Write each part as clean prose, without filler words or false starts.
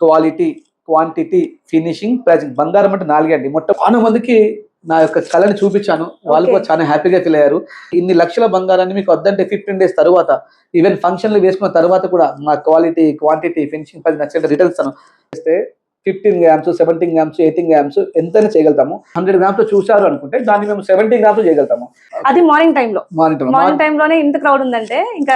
Quality, quantity, finishing, pricing. బంగారం అంటే నాలుగే అండి. చాలా మందికి నా యొక్క కళని చూపించాను. వాళ్ళు కూడా చాలా హ్యాపీగా ఫీల్ అయ్యారు. ఇన్ని లక్షల బంగారాన్ని మీకు వద్దంటే 15 days తర్వాత, ఈవెన్ ఫంక్షన్లు వేసుకున్న తర్వాత కూడా నా క్వాలిటీ, క్వాంటిటీ, ఫినిషింగ్ ప్రైజ్ నచ్చినట్టు రిటర్న్స్ చేస్తే 15 grams, 17 grams, 18 grams ఎంతైనా చేయగలుగుతాము. 100 grams చూసారు అనుకుంటే దాన్ని మేము 70 grams చేయగలుగుతాము. అది మార్నింగ్ టైం లోనే ఇంత క్రౌడ్ ఉందంటే ఇంకా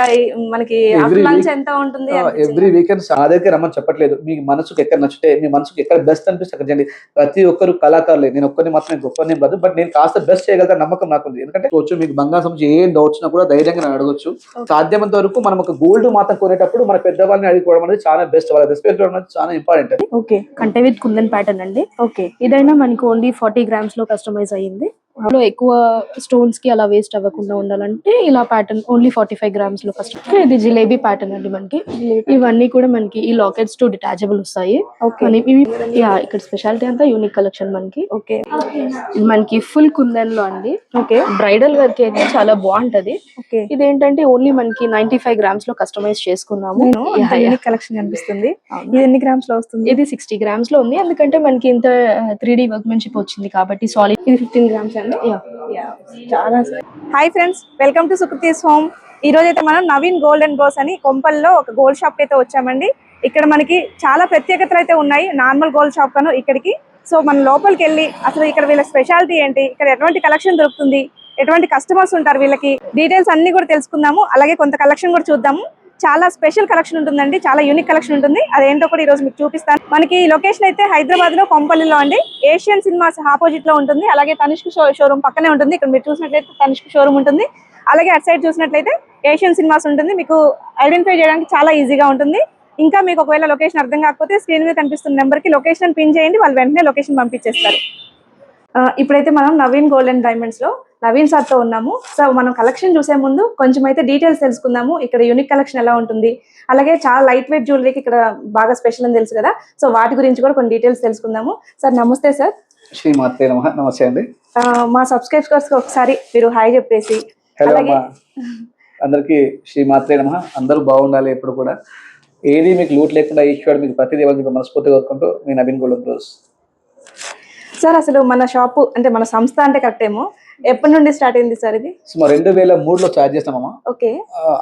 మనకి లంచ్ ఎంత ఉంటుంది. ఎవ్రీ వీకెండ్ నా దగ్గర రమ్మని చెప్పట్లేదు. మీ మనసుకు ఎక్కడ నచ్చితే, మీ మనసుకు ఎక్కడ బెస్ట్ అనిపిస్తే అక్కడ చేయండి. ప్రతి ఒక్కరు కళాకారులే. నేను ఒక్కరిని మాత్రం గొప్పని కాదు, బట్ నేను కాస్త బెస్ట్ చేయగలుగుతా నమ్మకం నాకుంది. ఎందుకంటే మీకు బంగారం సంబంధించి ఏం డౌట్స్ కూడా ధైర్యంగా నేను అడగొచ్చు. సాధ్యమంత వరకు మనం ఒక గోల్డ్ మాత్రం కొనేటప్పుడు మన పెద్దవాళ్ళని అడుగుకోవడం అనేది చాలా బెస్ట్. వాళ్ళ రెస్పెక్ట్ అనేది చాలా ఇంపార్టెంట్. ఓకే, కంటే విత్ కుందన్ ప్యాటర్న్ అండి. ఓకే, ఇదైనా మనకి ఓన్లీ 40 grams లో కస్టమైజ్ అయ్యింది. అందులో ఎక్కువ స్టోన్స్ కి అలా వేస్ట్ అవ్వకుండా ఉండాలంటే ఇలా ప్యాటర్న్ ఓన్లీ 45 grams లో కస్టమైజ్. ఇది జిలేబీ ప్యాటర్న్ అండి. మనకి ఇవన్నీ కూడా మనకి ఈ లాకెట్స్ టు డిటాచబుల్ వస్తాయి. ఇక్కడ స్పెషాలిటీ అంతా యూనిక్ కలెక్షన్ మనకి. ఓకే, మనకి ఫుల్ కుందన్ లో అండి. ఓకే, బ్రైడల్ వర్క్ అయితే చాలా బాగుంటది. ఓకే, ఇదేంటంటే ఓన్లీ మనకి 95 grams లో కస్టమైజ్ చేసుకున్నాము. యూనిక్ కలెక్షన్ కనిపిస్తుంది. ఇది ఎన్ని గ్రామ్స్ లో వస్తుంది? ఇది 60 grams లో ఉంది. ఎందుకంటే మనకి ఇంత 3D వర్క్మెన్షిప్ వచ్చింది కాబట్టి సాలిడ్. ఇది 15 grams అండి. చాలా. Hi friends, welcome to Sukriti's home. ఈ రోజు అయితే మనం నవీన్ గోల్డ్ అండ్ బ్రోస్ అని కొంపల్లో ఒక గోల్డ్ షాప్ కి అయితే వచ్చామండి. ఇక్కడ మనకి చాలా ప్రత్యేకతలు అయితే ఉన్నాయి నార్మల్ గోల్డ్ షాప్ కను ఇక్కడికి. సో మనం లోపలికి వెళ్ళి అసలు ఇక్కడ వీళ్ళ స్పెషాలిటీ ఏంటి, ఇక్కడ ఎటువంటి కలెక్షన్ దొరుకుతుంది, ఎటువంటి కస్టమర్స్ ఉంటారు, వీళ్ళకి డీటెయిల్స్ అన్ని కూడా తెలుసుకుందాము. అలాగే కొంత కలెక్షన్ కూడా చూద్దాము. చాలా స్పెషల్ కలెక్షన్ ఉంటుందండి, చాలా యూనిక్ కలెక్షన్ ఉంటుంది. అదేంటో కూడా ఈ రోజు మీకు చూపిస్తాను. మనకి లొకేషన్ అయితే హైదరాబాద్ లో కొంపల్లిలో అండి. ఏషియన్ సినిమాస్ ఆపోజిట్ లో ఉంటుంది. అలాగే తనిష్క్ షోరూమ్ పక్కనే ఉంటుంది. ఇక్కడ మీరు చూసినట్లయితే తనిష్క్ షోరూమ్ ఉంటుంది. అలాగే అటు సైడ్ చూసినట్లయితే ఏషియన్ సినిమాస్ ఉంటుంది. మీకు ఐడెంటిఫై చేయడానికి చాలా ఈజీగా ఉంటుంది. ఇంకా మీకు ఒకవేళ లొకేషన్ అర్థం కాకపోతే స్క్రీన్ మీద కనిపిస్తున్న నెంబర్కి లొకేషన్ పిన్ చేయండి, వాళ్ళు వెంటనే లొకేషన్ పంపించేస్తారు. ఇప్పుడైతే మనం నవీన్ గోల్డ్ అండ్ డైమండ్స్ లో నవీన్ సార్ తో ఉన్నాము. సో మనం కలెక్షన్ చూసే ముందు కొంచెం అయితే డీటెయిల్స్ తెలుసుకుందాము. ఇక్కడ యూనిక్ కలెక్షన్ ఎలా ఉంటుంది, అలాగే చాలా లైట్ వెయిట్ జ్యువెలరీకి ఇక్కడ బాగా స్పెషల్ అని తెలుసు కదా. సో వాటి గురించి కూడా కొన్ని డీటెయిల్స్ తెలుసుకుందాము. సార్ నమస్తే సార్. శ్రీమాత్రే నమః. నమస్తే అండి. మా సబ్స్క్రైబర్స్ కి ఒకసారి మీరు హాయ్ చెప్పేసి. అలాగే అందరికి శ్రీమాత్రే నమః. అందరూ బాగుండాలి ఎప్పుడు కూడా. ఏది మీకు లూట్ లేకుండా ఈశ్వరుడు మీకు ప్రతిదీ ఇవ్వాలని మనస్ఫూర్తిగా కోరుకుంటూ నేను Naveen gold and bros. Sir అసలు మన షాపు అంటే మన సంస్థ అంటే కరెక్ట్ ఏమో, ఎప్పటి నుండి స్టార్ట్ అయింది సార్ ఇది? 2003లో స్టార్ట్ చేస్తామమ్మా. ఓకే,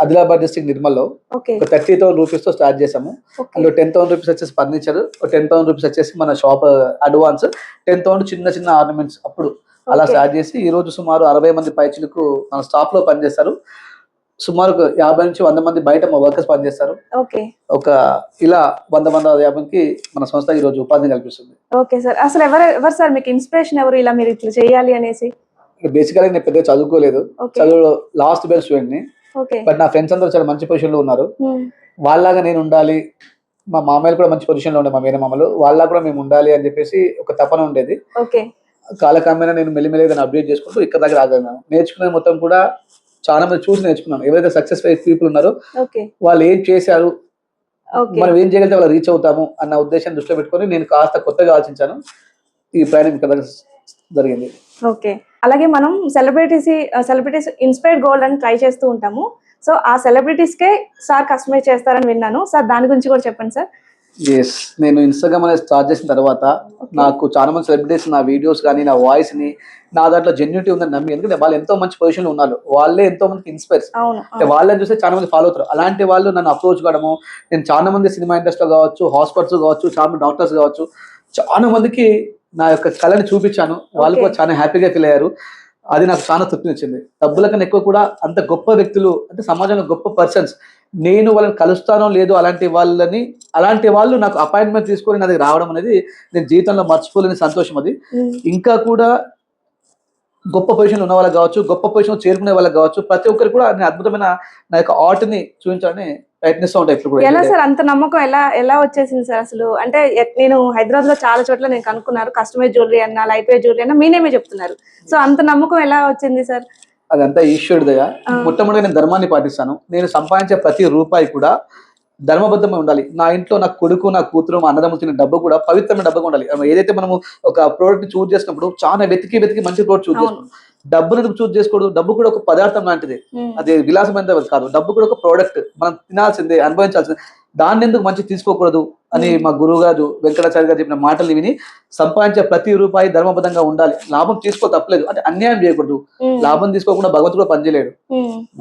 ఆదిలాబాద్ డిస్ట్రిక్ట్ నిర్మల్లో 30,000 రూపీస్ తో స్టార్ట్ చేసాము. అందులో 10,000 రూపీస్ వచ్చేసి ఫర్నిచర్, 10,000 రూపీస్ వచ్చేసి మన షాప్ అడ్వాన్స్, 10,000 చిన్న చిన్న ఆర్నమెంట్స్ అప్పుడు అలా స్టార్ట్ చేసి ఈ రోజు సుమారు 60 మంది పైచులకు మన స్టాఫ్ లో పనిచేస్తారు. సుమారు 50 నుంచి 100 మంది బయట మా వర్కర్స్ పనిచేస్తారు. ఒక ఇలా 100-150కి మన సంస్థ ఈ రోజు ఉపాధిని కల్పిస్తుంది. ఓకే సార్, అసలు ఎవరు సార్ మీకు ఇన్స్పిరేషన్, ఎవరు ఇలా మీరు ఇట్లా చేయాలి అనేసి? బేసికల్గా నేను పెద్దగా చదువుకోలేదు, చదువులో లాస్ట్ బెంచ్ స్టూడెంట్ ని. బట్ నా ఫ్రెండ్స్ అందరూ చాలా మంచి పొజిషన్ లో ఉన్నారు. వాళ్ళలాగా నేను ఉండాలి, మా మామయ్యలు కూడా మంచి పొజిషన్ లో ఉండే, మా వేరే మామలు వాళ్ళ కూడా మేము ఉండాలి అని చెప్పేసి ఒక తపన ఉండేది. కాలక్రమేణా నేను మెల్లిమెల్లిగా అప్డేట్ చేసుకుంటూ ఇక్కడ దగ్గర రాగలిగాను. నేర్చుకునే మొత్తం కూడా చాలా మంది చూసి నేర్చుకున్నాను. ఎవరైతే సక్సెస్ పీపుల్ ఉన్నారో వాళ్ళు ఏం చేశారు, మనం ఏం చేయగలిగితే వాళ్ళు రీచ్ అవుతాము అన్న ఉద్దేశాన్ని దృష్టిలో పెట్టుకొని నేను కాస్త కొత్తగా ఆలోచించాను. ఈ ప్రయాణం ఇక్కడ జరిగింది. ఓకే, అలాగే మనం సెలబ్రిటీస్ ఇన్స్పైర్డ్ గోల్డ్ అని ట్రై చేస్తూ ఉంటాము. సో ఆ సెలబ్రిటీస్ కే సార్ కస్టమైజ్ చేస్తారని విన్నాను. సార్ దాని గురించి కూడా చెప్పండి సార్. నేను ఇన్స్టాగ్రామ్ అనేది స్టార్ట్ చేసిన తర్వాత నాకు చాలా మంది సెలబ్రిటీస్ నా వీడియోస్ కానీ నా వాయిస్ ని నా దాంట్లో జెన్యూనిటీ ఉందని నమ్మి, ఎందుకంటే వాళ్ళు ఎంతో మంచి పొజిషన్ లో ఉన్నారు, వాళ్ళే ఎంతో మందికి ఇన్స్పైర్స్, వాళ్ళని చూస్తే చాలా మంది ఫాలో అవుతారు. అలాంటి వాళ్ళు నన్ను అప్రోచ్ కావడము, నేను చాలా మంది సినిమా ఇండస్ట్రీలో కావచ్చు, హాస్పిటల్స్ కావచ్చు, చాలా మంది డాక్టర్స్ కావచ్చు, చాలా మందికి నా యొక్క కళని చూపించాను. వాళ్ళు కూడా చాలా హ్యాపీగా ఫీల్ అయ్యారు. అది నాకు చాలా తృప్తినిచ్చింది. డబ్బుల కన్నా ఎక్కువ కూడా అంత గొప్ప వ్యక్తులు అంటే సమాజంలో గొప్ప పర్సన్స్, నేను వాళ్ళని కలుస్తానో లేదో అలాంటి వాళ్ళు నాకు అపాయింట్మెంట్ తీసుకొని నా దగ్గర రావడం అనేది నేను జీవితంలో మర్చిపోలేని సంతోషం. అది ఇంకా కూడా గొప్ప పొజిషన్ ఉన్న వాళ్ళకి కావచ్చు, గొప్ప పొజిషన్ చేరుకునే వాళ్ళకి కావచ్చు, ప్రతి ఒక్కరు కూడా నేను అద్భుతమైన నా యొక్క ఆర్ట్ ని చూపించాలని ప్రయత్నిస్తూ ఉంటాయి. ఇప్పుడు ఎలా సార్ అంత నమ్మకం ఎలా వచ్చేసింది సార్ అసలు? అంటే నేను హైదరాబాద్ లో చాలా చోట్ల నేను కనుక్కున్నారు, కస్టమైజ్ జ్యువెలరీ అన్నా, లైట్ వెయిట్ జ్యువెలరీ అన్నా మీనేమే చెప్తున్నారు. సో అంత నమ్మకం ఎలా వచ్చింది సార్? అదంతా ఈశ్వరుడిగా. మొట్టమొదటి నేను ధర్మాన్ని పాటిస్తాను. నేను సంపాదించే ప్రతి రూపాయి కూడా ధర్మబద్ధంగా ఉండాలి. నా ఇంట్లో నా కొడుకు, నా కూతురు, మా అన్నదమ్ములు తినే డబ్బు కూడా పవిత్రమైన డబ్బుగా ఉండాలి. ఏదైతే మనము ఒక ప్రోడక్ట్ చూజ్ చేసినప్పుడు చాలా వెతికి మంచి ప్రోడక్ట్ చూజ్ చేసుకుంటాం. డబ్బును చూజ్ చేసుకోవడం, డబ్బు కూడా ఒక పదార్థం లాంటిది, అది విలాసమైనది కాదు. డబ్బు కూడా ఒక ప్రోడక్ట్, మనం తినాల్సిందే, అనుభవించాల్సిందే. దాన్ని ఎందుకు మంచి తీసుకోకూడదు అని మా గురువు గారు వెంకటాచార్య గారు చెప్పిన మాటలు విని సంపాదించే ప్రతి రూపాయి ధర్మబద్ధంగా ఉండాలి, లాభం తీసుకో తప్పలేదు, అంటే అన్యాయం చేయకూడదు. లాభం తీసుకోకుండా భగవంతుడు పనిచేయలేడు,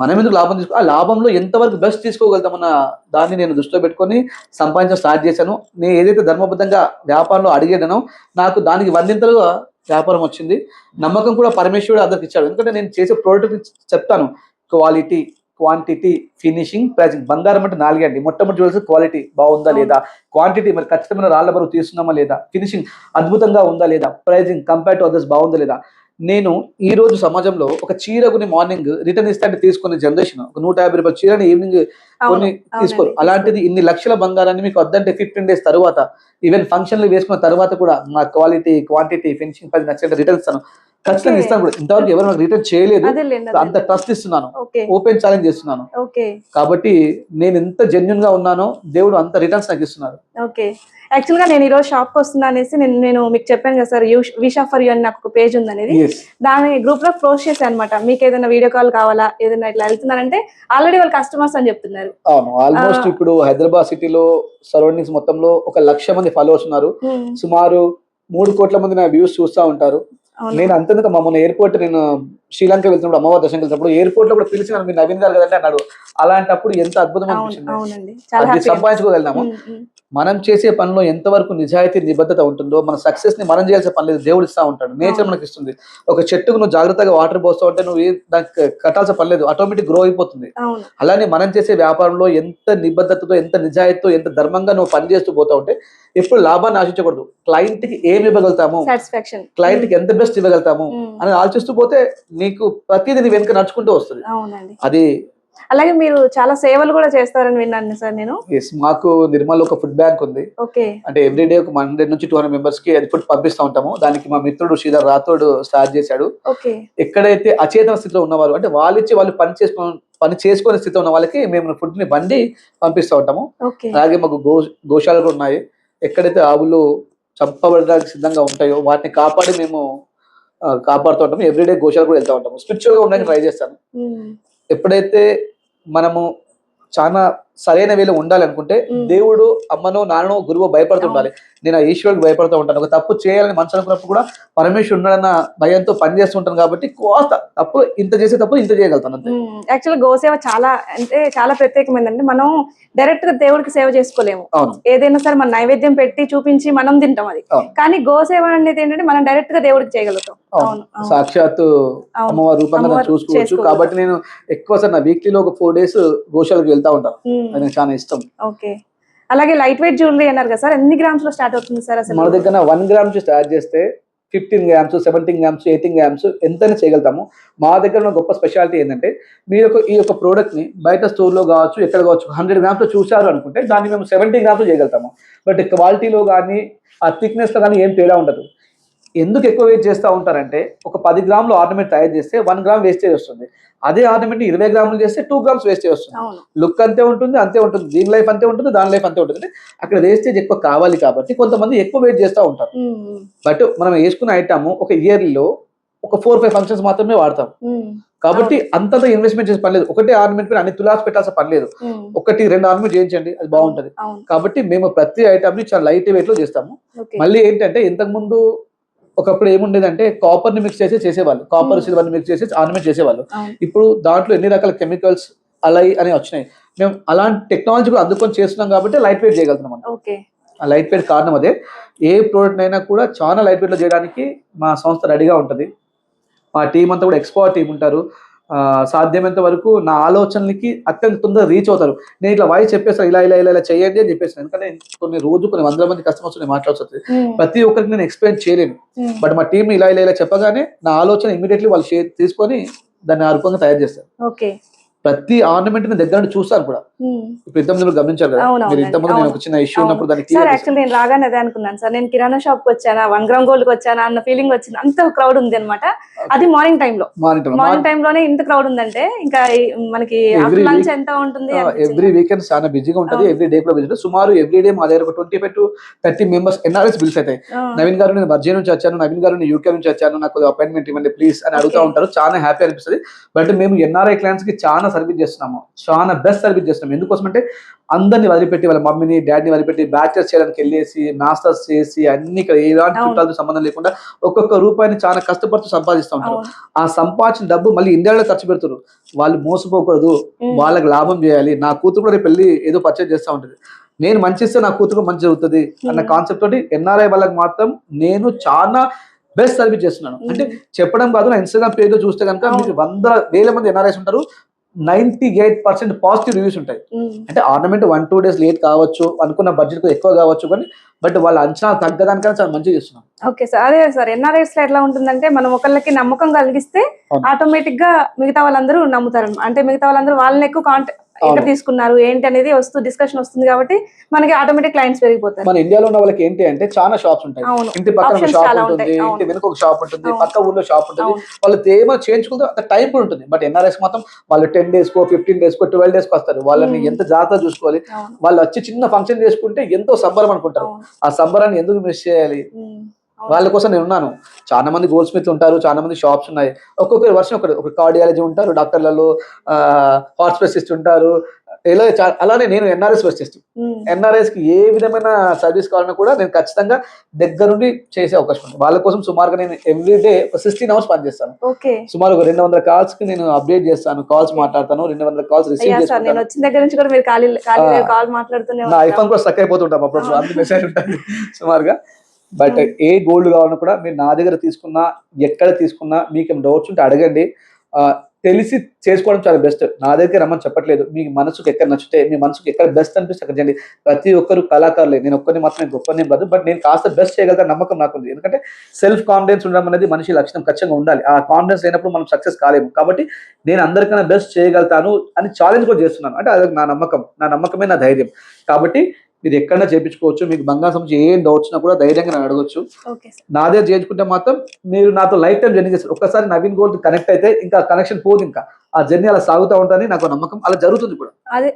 మనం ఎందుకు లాభం తీసుకో, ఆ లాభంలో ఎంతవరకు బెస్ట్ తీసుకోగలుగుతామన్న దాన్ని నేను దృష్టిలో పెట్టుకొని సంపాదించడం స్టార్ట్ చేశాను. నేను ఏదైతే ధర్మబద్ధంగా వ్యాపారంలో అడిగానో నాకు దానికి వందింతలుగా వ్యాపారం వచ్చింది. నమ్మకం కూడా పరమేశ్వరుడు అందరికి ఇచ్చాడు. ఎందుకంటే నేను చేసే ప్రోడక్ట్ చెప్తాను, క్వాలిటీ, క్వాంటిటీ, ఫినిషింగ్, ప్రైజింగ్. బంగారం అంటే 4 అండి. మొట్టమొదటి చూడాల్సి క్వాలిటీ బాగుందా లేదా, క్వాంటిటీ మరి ఖచ్చితమైన రాళ్ల బరువు తీస్తున్నామా లేదా, ఫినిషింగ్ అద్భుతంగా ఉందా లేదా, ప్రైజింగ్ కంపేర్ టు అదర్స్ బాగుందా లేదా. నేను ఈ రోజు సమాజంలో ఒక చీర కొని మార్నింగ్ రిటర్న్ ఇస్తే అంటే తీసుకునే జనరేషన్, ఒక 150 రూపాయల చీరని ఈవినింగ్ కొని తీసుకోరు. అలాంటిది ఇన్ని లక్షల బంగారాన్ని మీకు వద్దంటే 15 days తర్వాత, ఈవెన్ ఫంక్షన్లు వేసుకున్న తర్వాత కూడా మా క్వాలిటీ, క్వాంటిటీ, ఫినిషింగ్ పది నచ్చినట్టు రిటర్న్ ఇస్తాను, ఖచ్చితంగా ఇస్తాను కూడా. ఇంతవరకు ఎవరు నాకు రిటర్న్ చేయలేదు, అంత ట్రస్ట్ ఇస్తున్నాను, ఓపెన్ ఛాలెంజ్ చేస్తున్నాను. కాబట్టి నేను ఎంత జెన్యున్ గా ఉన్నానో దేవుడు అంత రిటర్న్స్ నాకు ఇస్తున్నారు. ఓకే, యాక్చువల్ గా నేను ఈ రోజు షాప్ కి వస్తున్నా అనేసి నేను మీకు చెప్పాను కదా సార్, విషా ఫర్ యూ అని నాకు ఒక పేజ్ ఉంది అనేది, దాని గ్రూప్ లో పోస్ట్ చేశాను అనమాట. మీకు ఏదైనా వీడియో కాల్ కావాలా, ఏదైనా ఇట్లా వెళ్తున్నారంటే ఆల్రెడీ వాళ్ళు కస్టమర్స్ అని చెప్తున్నారు. అవును, ఆల్మోస్ట్ ఇప్పుడు హైదరాబాద్ సిటీలో సరౌండింగ్స్ మొత్తంలో 1,00,000 మంది ఫాలోవర్స్ ఉన్నారు. సుమారు 3 కోట్ల మంది నా వ్యూస్ చూస్తూ ఉంటారు. నేను అంతేందుకు మొన్న ఎయిర్పోర్ట్, నేను శ్రీలంక వెళ్తున్నప్పుడు అమ్మవారి దర్శనం వెళ్తున్నప్పుడు ఎయిర్పోర్ట్ లో కూడా పిలిచినాను, మీరు నవీన్ గారు కదంటే అన్నాడు. అలాంటప్పుడు ఎంత అద్భుతంగా అనిపించింది. సంపాదించుకోగలిగినాము. మనం చేసే పనిలో ఎంతవరకు నిజాయితీ, నిబద్ధత ఉంటుందో మన సక్సెస్ ని మనం చేయాల్సిన పని లేదు, దేవుడు ఇస్తా ఉంటాడు, నేచర్ మనకి ఇస్తుంది. ఒక చెట్టుకు నువ్వు జాగ్రత్తగా వాటర్ పోస్తావు అంటే నువ్వు దానికి కట్టాల్సిన పని లేదు, ఆటోమేటిక్ గ్రో అయిపోతుంది. అలానే మనం చేసే వ్యాపారంలో ఎంత నిబద్ధతతో, ఎంత నిజాయితీతో, ఎంత ధర్మంగా నువ్వు పని చేస్తూ పోతా ఉంటే ఎప్పుడు లాభాన్ని ఆశించకూడదు. క్లయింట్ కి ఏమి ఇవ్వగలుగుతాము, క్లయింట్ కి ఎంత బెస్ట్ ఇవ్వగలుగుతాము అని ఆలోచిస్తూ పోతే నీకు ప్రతిదీ నీ వెనుక నడుచుకుంటూ వస్తుంది. అది అలాగే మీరు చాలా సేవలు కూడా చేస్తారని విన్నాను సార్ నేను. మాకు నిర్మల్ ఒక ఫుడ్ బ్యాంక్ ఉంది. అంటే ఎవ్రీడే ఒక 100 నుంచి 200 మెంబర్స్ కి అది ఫుడ్ పంపిస్తా ఉంటాము. దానికి మా మిత్రుడు శ్రీధర్ రాథోడ్ స్టార్ట్ చేశాడు. ఎక్కడైతే అచేతన స్థితిలో ఉన్నవారు, అంటే వాళ్ళు పని చేసుకునే స్థితిలో ఉన్న వాళ్ళకి మేము ఫుడ్ ని బండి పంపిస్తూ ఉంటాము. అలాగే మాకు గోశాలలు కూడా ఉన్నాయి. ఎక్కడైతే ఆవులు చంపబడడానికి సిద్ధంగా ఉంటాయో వాటిని కాపాడి మేము కాపాడుతూ ఉంటాము. ఎవ్రీడే గోశాల కూడా వెళ్తూ ఉంటాము. స్పిరిచువల్ గా ఉండడానికి ట్రై చేస్తాను. ఎప్పుడైతే మనము చాలా సరైన వేలో ఉండాలనుకుంటే దేవుడు, అమ్మనో, నాన్ననో, గురువు భయపడుతుండాలి. నేను ఆ ఈశ్వరుడికి భయపడుతూ ఉంటాను. ఒక తప్పు చేయాలని మనసు అనుకున్నప్పుడు కూడా పరమేశ్వరుడు ఉన్నాడన్న భయంతో పని చేస్తుంటాను. కాబట్టి కోస్త తప్పులు ఇంత చేయగలుగుతాను అంతే. యాక్చువల్ గోసేవ చాలా ప్రత్యేకమైందండి. మనం డైరెక్ట్ గా దేవుడికి సేవ చేసుకోలేము. ఏదైనా సరే మన నైవేద్యం పెట్టి చూపించి మనం తింటాం అది. కానీ గోసేవ అనేది ఏంటంటే మనం డైరెక్ట్ గా దేవుడికి చేయగలుగుతాం. సాక్షాత్తు అమ్మవారి రూపంగా చూసుకోవచ్చు. కాబట్టి నేను ఎక్కువ సార్ నా వీక్లీలో ఒక 4 days గోశాలకు వెళ్తా ఉంటాను. అది నాకు చాలా ఇష్టం. ఓకే, అలాగే లైట్ వెయిట్ జ్యువెలరీ అన్నారు కదా సార్, ఎన్ని గ్రామ్స్ లో స్టార్ట్ అవుతుంది సార్? అసలు మన దగ్గర 1 gram నుంచి స్టార్ట్ చేస్తే 15 grams, 17 grams, 18 grams ఎంతైనా చేయగలుగుతాము. మా దగ్గర ఉన్న గొప్ప స్పెషాలిటీ ఏంటంటే మీరు ఈ యొక్క ప్రోడక్ట్ ని బయట స్టోర్ లో కావచ్చు, ఎక్కడ కావచ్చు 100 grams లో చూసారు అనుకుంటే దాన్ని మేము 70 grams లో చేయగలుగుతాము. బట్ క్వాలిటీలో కానీ ఆ థిక్నెస్ లో కానీ ఏం తేడా ఉండదు. ఎందుకు ఎక్కువ వెయిట్ చేస్తూ ఉంటారంటే ఒక 10 గ్రాములు ఆర్నమెంట్ తయారు చేస్తే 1 gram వేస్టేజ్ వస్తుంది. అదే ఆర్నమెంట్ 20 గ్రాములు చేస్తే 2 grams వేస్టేజ్ వస్తుంది. లుక్ అంతే ఉంటుంది, దీని లైఫ్ అంతే ఉంటుంది, దాని లైఫ్ అంతే ఉంటుంది. అంటే అక్కడ వేస్టేజ్ ఎక్కువ కావాలి కాబట్టి కొంతమంది ఎక్కువ వెయిట్ చేస్తూ ఉంటారు. బట్ మనం వేసుకున్న ఐటమ్ ఒక ఇయర్లో ఒక 4-5 ఫంక్షన్స్ మాత్రమే వాడతాం. కాబట్టి అంతగా ఇన్వెస్ట్మెంట్ చేసే పని లేదు. ఒకటే ఆర్నమెంట్ పైన అన్ని తులాస్ పెట్టాల్సిన పని లేదు. 1-2 ఆర్నమెంట్ చేయించండి, అది బాగుంటది. కాబట్టి మేము ప్రతి ఐటమ్ ని చాలా లైట్ వెయిట్ లో చేస్తాము. మళ్ళీ ఏంటంటే ఇంతకు ముందు ఒకప్పుడు ఏముండేదంటే కాపర్ ని మిక్స్ చేసేవాళ్ళు, కాపర్ సిల్వర్ ని మిక్స్ చేసి ఆర్నమెంట్ చేసేవాళ్ళు. ఇప్పుడు దాంట్లో ఎన్ని రకాల కెమికల్స్ అలై అని వచ్చినాయి. మేము అలాంటి టెక్నాలజీ కూడా అందుకొని చేస్తున్నాం కాబట్టి లైట్ వెయిట్ చేయగలుగుతున్నాం. ఆ లైట్ వెయిట్ కారణం అదే. ఏ ప్రోడక్ట్ అయినా కూడా చాలా లైట్ వెయిట్ లో చేయడానికి మా సంస్థ రెడీగా ఉంటుంది. మా టీం అంతా కూడా ఎక్స్పర్ట్ టీం ఉంటారు. సాధ్యమైనంత వరకు నా ఆలోచనలకి అత్యంత తొందరగా రీచ్ అవుతారు. నేను ఇట్లా వాయిస్ చెప్పేస్తాను, ఇలా చేయండి అని చెప్పేస్తాను. ఎందుకంటే కొన్ని 100 మంది కస్టమర్స్ నేను మాట్లాడుతుంది, ప్రతి ఒక్కరికి నేను ఎక్స్ప్లెయిన్ చేయలేను. బట్ మా టీం ఇలా చెప్పగానే నా ఆలోచన ఇమీడియట్లీ వాళ్ళు షేర్ తీసుకొని దాన్ని ఆ రూపంగా తయారు చేస్తారు. ప్రతి ఆర్నమెంట్ ని దగ్గర చూస్తారు కూడా. ఇప్పుడు ఇంతమంది గమనించారు కదా, మీరు ఇంతమంది నేను ఒక చిన్న ఇష్యూ ఉన్నప్పుడు దానికి నేను రాగానే అదే అనుకున్నాను సార్, నేను కిరాణా షాప్ కి వచ్చానా, 1 gram గోల్డ్ కి వచ్చానా అన్న ఫీలింగ్ వచ్చింది. అంత క్రౌడ్ ఉంది అనమాట. అది మార్నింగ్ టైం లోనే ఇంత క్రౌడ్ ఉందంటే ఇంకా మనకి లంచ్ ఎంత ఉంటుంది. ఎవ్రీ వీకెండ్ చాలా బిజీగా ఉంటుంది, ఎవ్రీ డే కూడా బిజీ. సుమారు ఎవ్రీ డే మా దగ్గర 25 to 30 మెంబర్స్ ఎన్ఆర్ఎస్ బిల్స్ అవుతాయి. నవీన్ గారు నేను వర్జీ నుంచి వచ్చాను, నవీన్ గారు నేను యూకే నుంచి వచ్చాను, నాకు అపాయింట్మెంట్ ఇవ్వండి ప్లీజ్ అని అడుగుతూ ఉంటారు. చాలా హ్యాపీ అనిపిస్తుంది. బట్ మేము ఎన్ఆర్ఐ క్లయింట్స్ కి చాలా సర్వీస్ చేస్తున్నాము, చాలా బెస్ట్ సర్వీస్ చేస్తున్నాము. ఎందుకోసం అంటే అందరిని వదిలిపెట్టి వాళ్ళ మమ్మీని డాడీని వదిలిపెట్టి బ్యాచెలర్స్ చేయడానికి వెళ్ళేసి మాస్టర్స్ చేసి అన్ని ఇక్కడ ఎలాంటి చుట్టాలతో సంబంధం లేకుండా ఒక్కొక్క రూపాయిని చాలా కష్టపడుతూ సంపాదిస్తూ ఉంటారు. ఆ సంపాదించిన డబ్బు మళ్ళీ ఇండియాలో ఖర్చు పెడుతారు. వాళ్ళు మోసపోకూడదు, వాళ్ళకి లాభం చేయాలి. నా కూతురు కూడా రేపు వెళ్ళి ఏదో పర్చేజ్ చేస్తూ ఉంటుంది, నేను మంచి ఇస్తే నా కూతురు మంచి జరుగుతుంది అన్న కాన్సెప్ట్ తోటి ఎన్ఆర్ఐ వాళ్ళకి మాత్రం నేను చాలా బెస్ట్ సర్వీస్ చేస్తున్నాను. అంటే చెప్పడం కాదు, నా ఇన్స్టాగ్రామ్ పేజ్ లో చూస్తే కనుక మీకు 100,000 మంది ఎన్ఆర్ఐస్ ఉంటారు, 98% పాజిటివ్ రివ్యూస్ ఉంటాయి. అంటే ఆర్నమెంట్ 1-2 days లేట్ కావచ్చు, అనుకున్న బడ్జెట్ ఎక్కువ కావచ్చు, కానీ బట్ వాళ్ళ అంచనా తగ్గదానికన్నా చాలా మంచిగా చేస్తున్నాం. ఓకే సార్, అదే సార్ ఎన్ఆర్ఐస్ లో ఎట్లా ఉంటుందంటే మనం ఒకళ్ళకి నమ్మకం కలిగిస్తే ఆటోమేటిక్ గా మిగతా వాళ్ళందరూ నమ్ముతారు. అంటే మిగతా వాళ్ళందరూ వాళ్ళని ఎక్కువ ఎక్కడ తీసుకున్నారు ఏంటి అనేది డిస్కషన్ వస్తుంది కాబట్టి మనకి ఆటోమేటిక్ క్లయింట్స్ పెరిగిపోతారు. మన ఇండియాలో ఉన్న వాళ్ళకి ఏంటి అంటే చాలా షాప్స్ ఉంటాయి, ఇంటి పక్కన ఒక షాప్ ఉంటుంది, ఇంటి వెనుక ఒక షాప్ ఉంటుంది, పక్క ఊర్లో షాప్ ఉంటుంది, వాళ్ళు ఏమో చేయించుకుంటే అంత టైం కూడా ఉంటుంది. బట్ ఎన్ఆర్ఎస్ మాత్రం వాళ్ళు 10 days కో 15 days కో 12 days కో వస్తారు. వాళ్ళని ఎంత జాగ్రత్తగా చూసుకోవాలి, వాళ్ళు వచ్చి చిన్న ఫంక్షన్ చేసుకుంటే ఎంతో సంబరం అనుకుంటారు. ఆ సంబరాన్ని ఎందుకు మిస్ చేయాలి? వాళ్ళ కోసం నేను ఉన్నాను. చాలా మంది గోల్డ్ స్మిత్ ఉంటారు, చాలా మంది షాప్స్ ఉన్నాయి. ఒక్కొక్కరి వర్షం ఒక కార్డియాలజీ ఉంటారు, డాక్టర్లలో హార్ట్ స్పెషలిస్ట్ ఉంటారు, అలానే నేను ఎన్ఆర్ఎస్ స్పెషలిస్ట్. ఎన్ఆర్ఎస్ కి ఏ విధమైన సర్వీస్ కావాలన్నా కూడా నేను ఖచ్చితంగా దగ్గరుండి చేసే అవకాశం ఉంది. వాళ్ళ కోసం సుమారుగా నేను ఎవ్రీడే ఒక 16 hours పనిచేస్తాను. సుమారు ఒక 200 calls కి నేను అప్డేట్ చేస్తాను, కాల్స్ మాట్లాడతాను, 200 calls రిసీవ్ చేస్తాను. నా ఐఫోన్ కూడా స్టక్ అయిపోతుంటాం అప్పుడు, అంత మెసేజ్ ఉంటుంది సుమారుగా. బట్ ఏ గోల్డ్ కావాలన్నా కూడా మీరు నా దగ్గర తీసుకున్నా, ఎక్కడ తీసుకున్నా, మీకు డౌట్స్ ఉంటే అడగండి. తెలిసి చేసుకోవడం చాలా బెస్ట్. నా దగ్గర రమ్మని చెప్పట్లేదు, మీ మనసుకు ఎక్కడ నచ్చితే, మీ మనసుకు ఎక్కడ బెస్ట్ అనిపిస్తే అక్కడ చేయండి. ప్రతి ఒక్కరు కళాకారులే, నేను ఒక్కరిని మాత్రం గొప్పని కాదు, బట్ నేను కాస్త బెస్ట్ చేయగలిగిన నమ్మకం నాకుంది. ఎందుకంటే సెల్ఫ్ కాన్ఫిడెన్స్ ఉండడం అనేది మనిషి లక్షణం, ఖచ్చితంగా ఉండాలి. ఆ కాన్ఫిడెన్స్ లేనప్పుడు మనం సక్సెస్ కాలేము. కాబట్టి నేను అందరికన్నా బెస్ట్ చేయగలుగుతాను అని ఛాలెంజ్ కూడా చేస్తున్నాను. అంటే అది నా నమ్మకం, నా నమ్మకమే నా ధైర్యం. కాబట్టి మీరు ఎక్కడైనా చేయించుకోవచ్చు. మీకు బంగారం సంబంధించి ఏం డౌట్స్ ఉన్నా కూడా ధైర్యంగా నేను అడగొచ్చు. నా దగ్గర చేయించుకుంటే మాత్రం మీరు నాతో లైఫ్ టైం జర్నీ చేస్తారు. ఒక్కసారి నవీన్ గోల్డ్ కనెక్ట్ అయితే ఇంకా కనెక్షన్ పోదు, ఇంకా ఆ జర్నీ అలా సాగుతూ ఉంటుంది. నాకు నమ్మకం అలా జరుగుతుంది కూడా.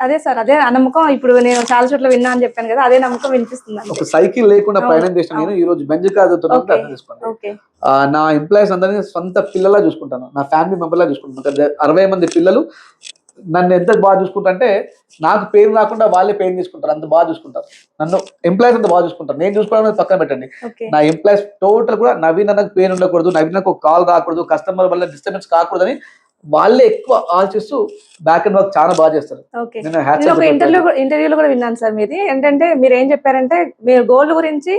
అదే సార్, అదే నమ్మకం. ఇప్పుడు నేను చాలా చోట్ల విన్నా అని చెప్పాను కదా, అదే నమ్మకం వినిపిస్తుంది. ఒక సైకిల్ లేకుండా ప్రయాణం చేసిన నేను ఈ రోజు బెంజ్ కార్ అర్థం చేసుకోండి. నా ఎంప్లాయీస్ అందరినీ సొంత పిల్లలా చూసుకుంటాను, నా ఫ్యామిలీ మెంబర్ లా చూసుకుంటాను. 60 మంది పిల్లలు నన్ను ఎంత బాగా చూసుకుంటా అంటే నాకు పెయిన్ రాకుండా వాళ్ళే పెయిన్ తీసుకుంటారు, అంత బాగా చూసుకుంటారు. నన్ను ఎంప్లాయీస్ అంత బాగా చూసుకుంటారు. నేను చూసుకోవడం పక్కన పెట్టండి, నా ఎంప్లాయీస్ టోటల్ కూడా నవీన్ అన్నకు పెయిన్ ఉండకూడదు, నవీన్ నాకు ఒక కాల్ రాకూడదు, కస్టమర్ వల్ల డిస్టర్బెన్స్ కాకూడదని వాళ్ళే ఎక్కువ ఆలోచిస్తూ బ్యాక్ అండ్ వర్క్ చాలా బాగా చేస్తారు. ఇంటర్వ్యూలో కూడా విన్నాను సార్ మీది. ఏంటంటే మీరు ఏం చెప్పారంటే మీరు గోల్డ్ గురించి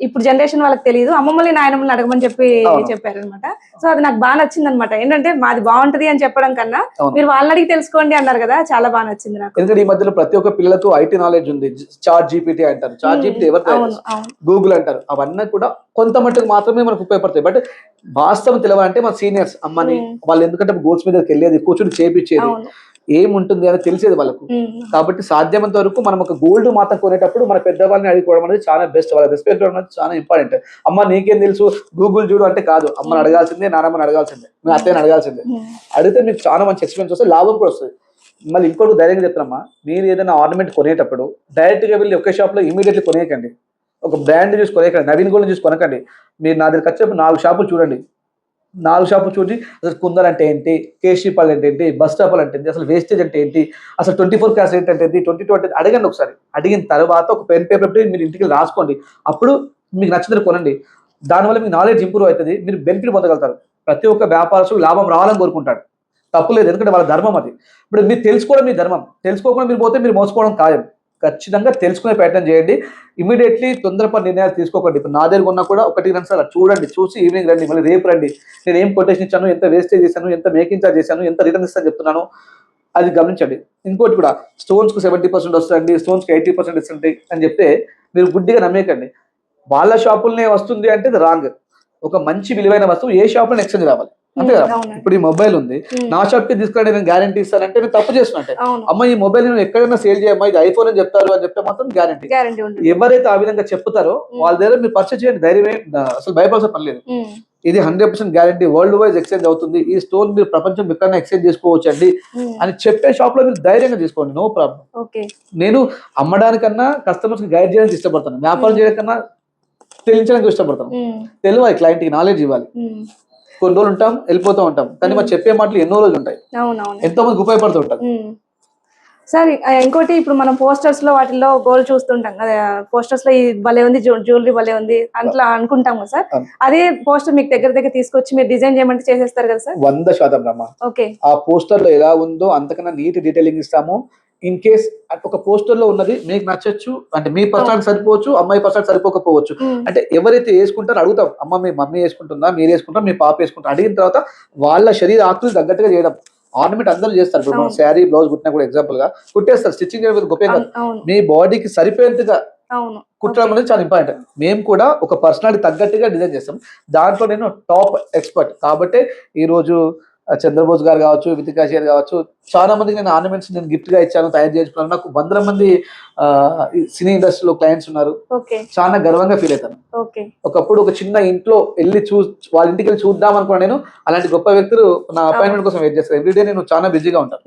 ఇప్పుడు జనరేషన్ వాళ్ళకి తెలియదు, అమ్మమ్మల్ని నాయనమ్మల్ని అడగమని చెప్పారు అనమాట. సో అది నాకు బాగా నచ్చింది అనమాట. ఏంటంటే మాది బాగుంటది అని చెప్పడం కన్నా మీరు వాళ్ళని అడిగి తెలుసుకోండి అన్నారు కదా, చాలా బాగా నచ్చింది నాకు. ఎందుకంటే ఈ మధ్యలో ప్రతి ఒక్క పిల్లలకు ఐటీ నాలెడ్జ్ ఉంది. చాట్ జీపీటీ అంటారు, చాట్ జీపీటీ ఎవరు గూగుల్ అంటారు, అవన్నీ కూడా కొంత మట్టుకు మాత్రమే మనకు ఉపయోగపడతాయి. బట్ వాస్తవం తెలియాలంటే మన సీనియర్స్ అమ్మని వాళ్ళు, ఎందుకంటే గోల్స్ మీదకి వెళ్ళేది, కూర్చొని చేపించేది, ఏముంటుంది అని తెలిసేది వాళ్ళకు. కాబట్టి సాధ్యమైనంత వరకు మనం ఒక గోల్డ్ మాత్రం కొనేటప్పుడు మన పెద్దవాళ్ళని అడుగుకోవడం అనేది చాలా బెస్ట్. వాళ్ళ రెస్పెక్ట్ అనేది చాలా ఇంపార్టెంట్. అమ్మ నీకేం తెలుసు, గూగుల్ చూడు అంటే కాదు, అమ్మని అడగాల్సిందే, నాన్నమ్మని అడగాల్సిందే, మీ అత్తయ్యని అడగాల్సిందే. అడిగితే మీకు చాలా మంచి ఎక్స్పీరియన్స్ వస్తుంది, లాభం కూడా వస్తుంది. మళ్ళీ ఇంకోటి ధైర్యంగా చెప్తానమ్మా, మీరు ఏదైనా ఆర్నమెంట్ కొనేటప్పుడు డైరెక్ట్ గా వెళ్ళి ఒకే షాప్ లో ఇమీడియట్లీ కొనేయకండి, ఒక బ్రాండ్ చూసి కొనేయకండి, నవీన్ గోల్డ్ చూసి కొనకండి. మీరు నా దగ్గరికి వచ్చేప్పుడు 4 షాపులు చూడండి, 4 షాపులు చూసి అసలు కుందర్ అంటే ఏంటి, కేశీపాల్ అంటే ఏంటి, బస్ స్టాపులు అంటే ఏంటి, అసలు వేస్టేజ్ అంటే ఏంటి, అసలు 24 క్యాస్ రేట్ అంటే ఏంటి, 22 అంటే అడగండి. ఒకసారి అడిగిన తర్వాత ఒక పెన్ పేపర్ పెట్టి మీరు ఇంటికి రాసుకోండి, అప్పుడు మీకు నచ్చినది కొనండి. దానివల్ల మీకు నాలెడ్జ్ ఇంప్రూవ్ అవుతుంది, మీరు బెనిఫిట్ పొందగలుగుతారు. ప్రతి ఒక్క వ్యాపారస్తుడు లాభం రావాలని కోరుకుంటాడు, తప్పులేదు, ఎందుకంటే వాళ్ళ ధర్మం అది. ఇప్పుడు మీరు తెలుసుకోవడం మీ ధర్మం, తెలుసుకోకుండా మీరు పోతే మీరు మోసపోవడం ఖాయం. ఖచ్చితంగా తెలుసుకునే ప్రయత్నం చేయండి. ఇమీడియట్లీ తొందరపడి నిర్ణయాలు తీసుకోకండి. ఇప్పుడు నా దగ్గర ఉన్నా కూడా 1-2 సార్లు చూడండి, చూసి ఈవినింగ్ రండి, మళ్ళీ రేపు రండి. నేను ఏం కొటేషన్ ఇచ్చాను, ఎంత వేస్టేజ్ చేశాను, ఎంత మేకింగ్ చార్జ్ చేశాను, ఎంత రిటర్న్ ఇస్తాను చెప్తున్నాను, అది గమనించండి. ఇంకోటి కూడా, స్టోన్స్కి 70% వస్తుంది, స్టోన్స్కి 80% ఇస్తుంది అని చెప్తే మీరు గుడ్డిగా నమ్మేకండి. వాళ్ళ షాపులనే వస్తుంది అంటే అది రాంగ్. ఒక మంచి విలువైన వస్తువు ఏ షాపులో ఎక్స్చేంజ్ రావాలి, అంతే కదా. ఇప్పుడు ఈ మొబైల్ ఉంది, నా షాప్ కి తీసుకురండి నేను గ్యారంటీ ఇస్తానంటే నేను తప్పు చేస్తున్నట్టే. అమ్మ ఈ మొబైల్ నేను ఎక్కడైనా సేల్ చేయమ్మా, ఇది ఐఫోన్ అని చెప్తారు అని చెప్తే మాత్రం గ్యారంటీ. ఎవరైతే ఆ విధంగా చెప్తారో వాళ్ళ దగ్గర మీరు పర్చేజ్ చేయండి, ధైర్యమే, అసలు భయపడాల్సిన పని లేదు. ఇది 100% గ్యారంటీ, వరల్డ్ వైజ్ ఎక్స్చేంజ్ అవుతుంది, ఈ స్టోన్ మీరు ప్రపంచం ఎక్కడైనా ఎక్స్చేంజ్ చేసుకోవచ్చు అండి అని చెప్పే షాప్ లో మీరు ధైర్యంగా తీసుకోండి, నో ప్రాబ్లం. నేను అమ్మడానికన్నా కస్టమర్స్ కి గైడ్ చేయడానికి ఇష్టపడతాను, వ్యాపారం చేయడానికన్నా తెలియడానికి ఇష్టపడతాను. తెలియాలి, క్లయింట్ కి నాలెడ్జ్ ఇవ్వాలి. కొన్ని రోజులు ఉంటాం, వెళ్ళిపోతూ ఉంటాం, కానీ మనం చెప్పే మాటలు ఎన్నో రోజులు ఉంటాయి, అవునవును. ఎంతో మందికి ఉపయోగపడుతూ ఉంటాం. సార్ ఇంకోటి, ఇప్పుడు మనం పోస్టర్స్ లో వాటిల్లో గోల్డ్ చూస్తుంటాం కదా, పోస్టర్స్ లో ఈ భలే ఉంది, జ్యువెలరీ భలే ఉంది అట్లా అనుకుంటాం కదా సార్. అదే పోస్టర్ మీకు దగ్గర తీసుకొచ్చి మీరు డిజైన్ చేయమంటే చేసేస్తారు కదా సార్? 100% రమ్మా. ఓకే. ఆ పోస్టర్ లో ఎలా ఉందో అంతకన్నా నీట్ డీటెయిలింగ్ ఇస్తాము. ఇన్ కేస్ ఒక పోస్టర్ లో ఉన్నది మీకు నచ్చచ్చు, అంటే మీ పర్సనల్ సరిపోవచ్చు, అమ్మాయి పర్సనల్ సరిపోకపోవచ్చు. అంటే ఎవరైతే వేసుకుంటారో అడుగుతాం, అమ్మ మీ మమ్మీ వేసుకుంటుందా, మీరు వేసుకుంటారా, మీ పాప వేసుకుంటారు, అడిగిన తర్వాత వాళ్ళ శరీర ఆకృతి తగ్గట్టుగా చేయడం. ఆర్నమెంట్ అందరూ చేస్తారు. ఇప్పుడు మన శారీ బ్లౌజ్ కుట్టినా కూడా ఎగ్జాంపుల్ గా కుట్టేస్తారు, స్టిచ్చింగ్ చేయడం గొప్ప కాదు. మీ బాడీకి సరిపోయేంతగా కుట్టడం అనేది చాలా ఇంపార్టెంట్. మేము కూడా ఒక పర్సనాలిటీ తగ్గట్టుగా డిజైన్ చేస్తాం. దాంట్లో నేను టాప్ ఎక్స్పర్ట్ కాబట్టి ఈ రోజు చంద్రబోస్ గారు కావచ్చు, వితికాష్ గారు కావచ్చు, చాలా మందికి నేను ఆర్నమెంట్స్ నేను గిఫ్ట్ గా ఇచ్చాను, తయారు చేసుకున్నాను. నాకు 100 మంది సినీ ఇండస్ట్రీలో క్లయింట్స్ ఉన్నారు. చాలా గర్వంగా ఫీల్ అవుతాను. ఒకప్పుడు ఒక చిన్న ఇంట్లో వెళ్ళి వాళ్ళ ఇంటికి వెళ్ళి చూద్దాం అనుకున్నా నేను. అలాంటి గొప్ప వ్యక్తులు నా అపాయింట్మెంట్ కోసం వెయిట్ చేస్తారు. ఎవ్రీడే నేను చాలా బిజీగా ఉంటాను.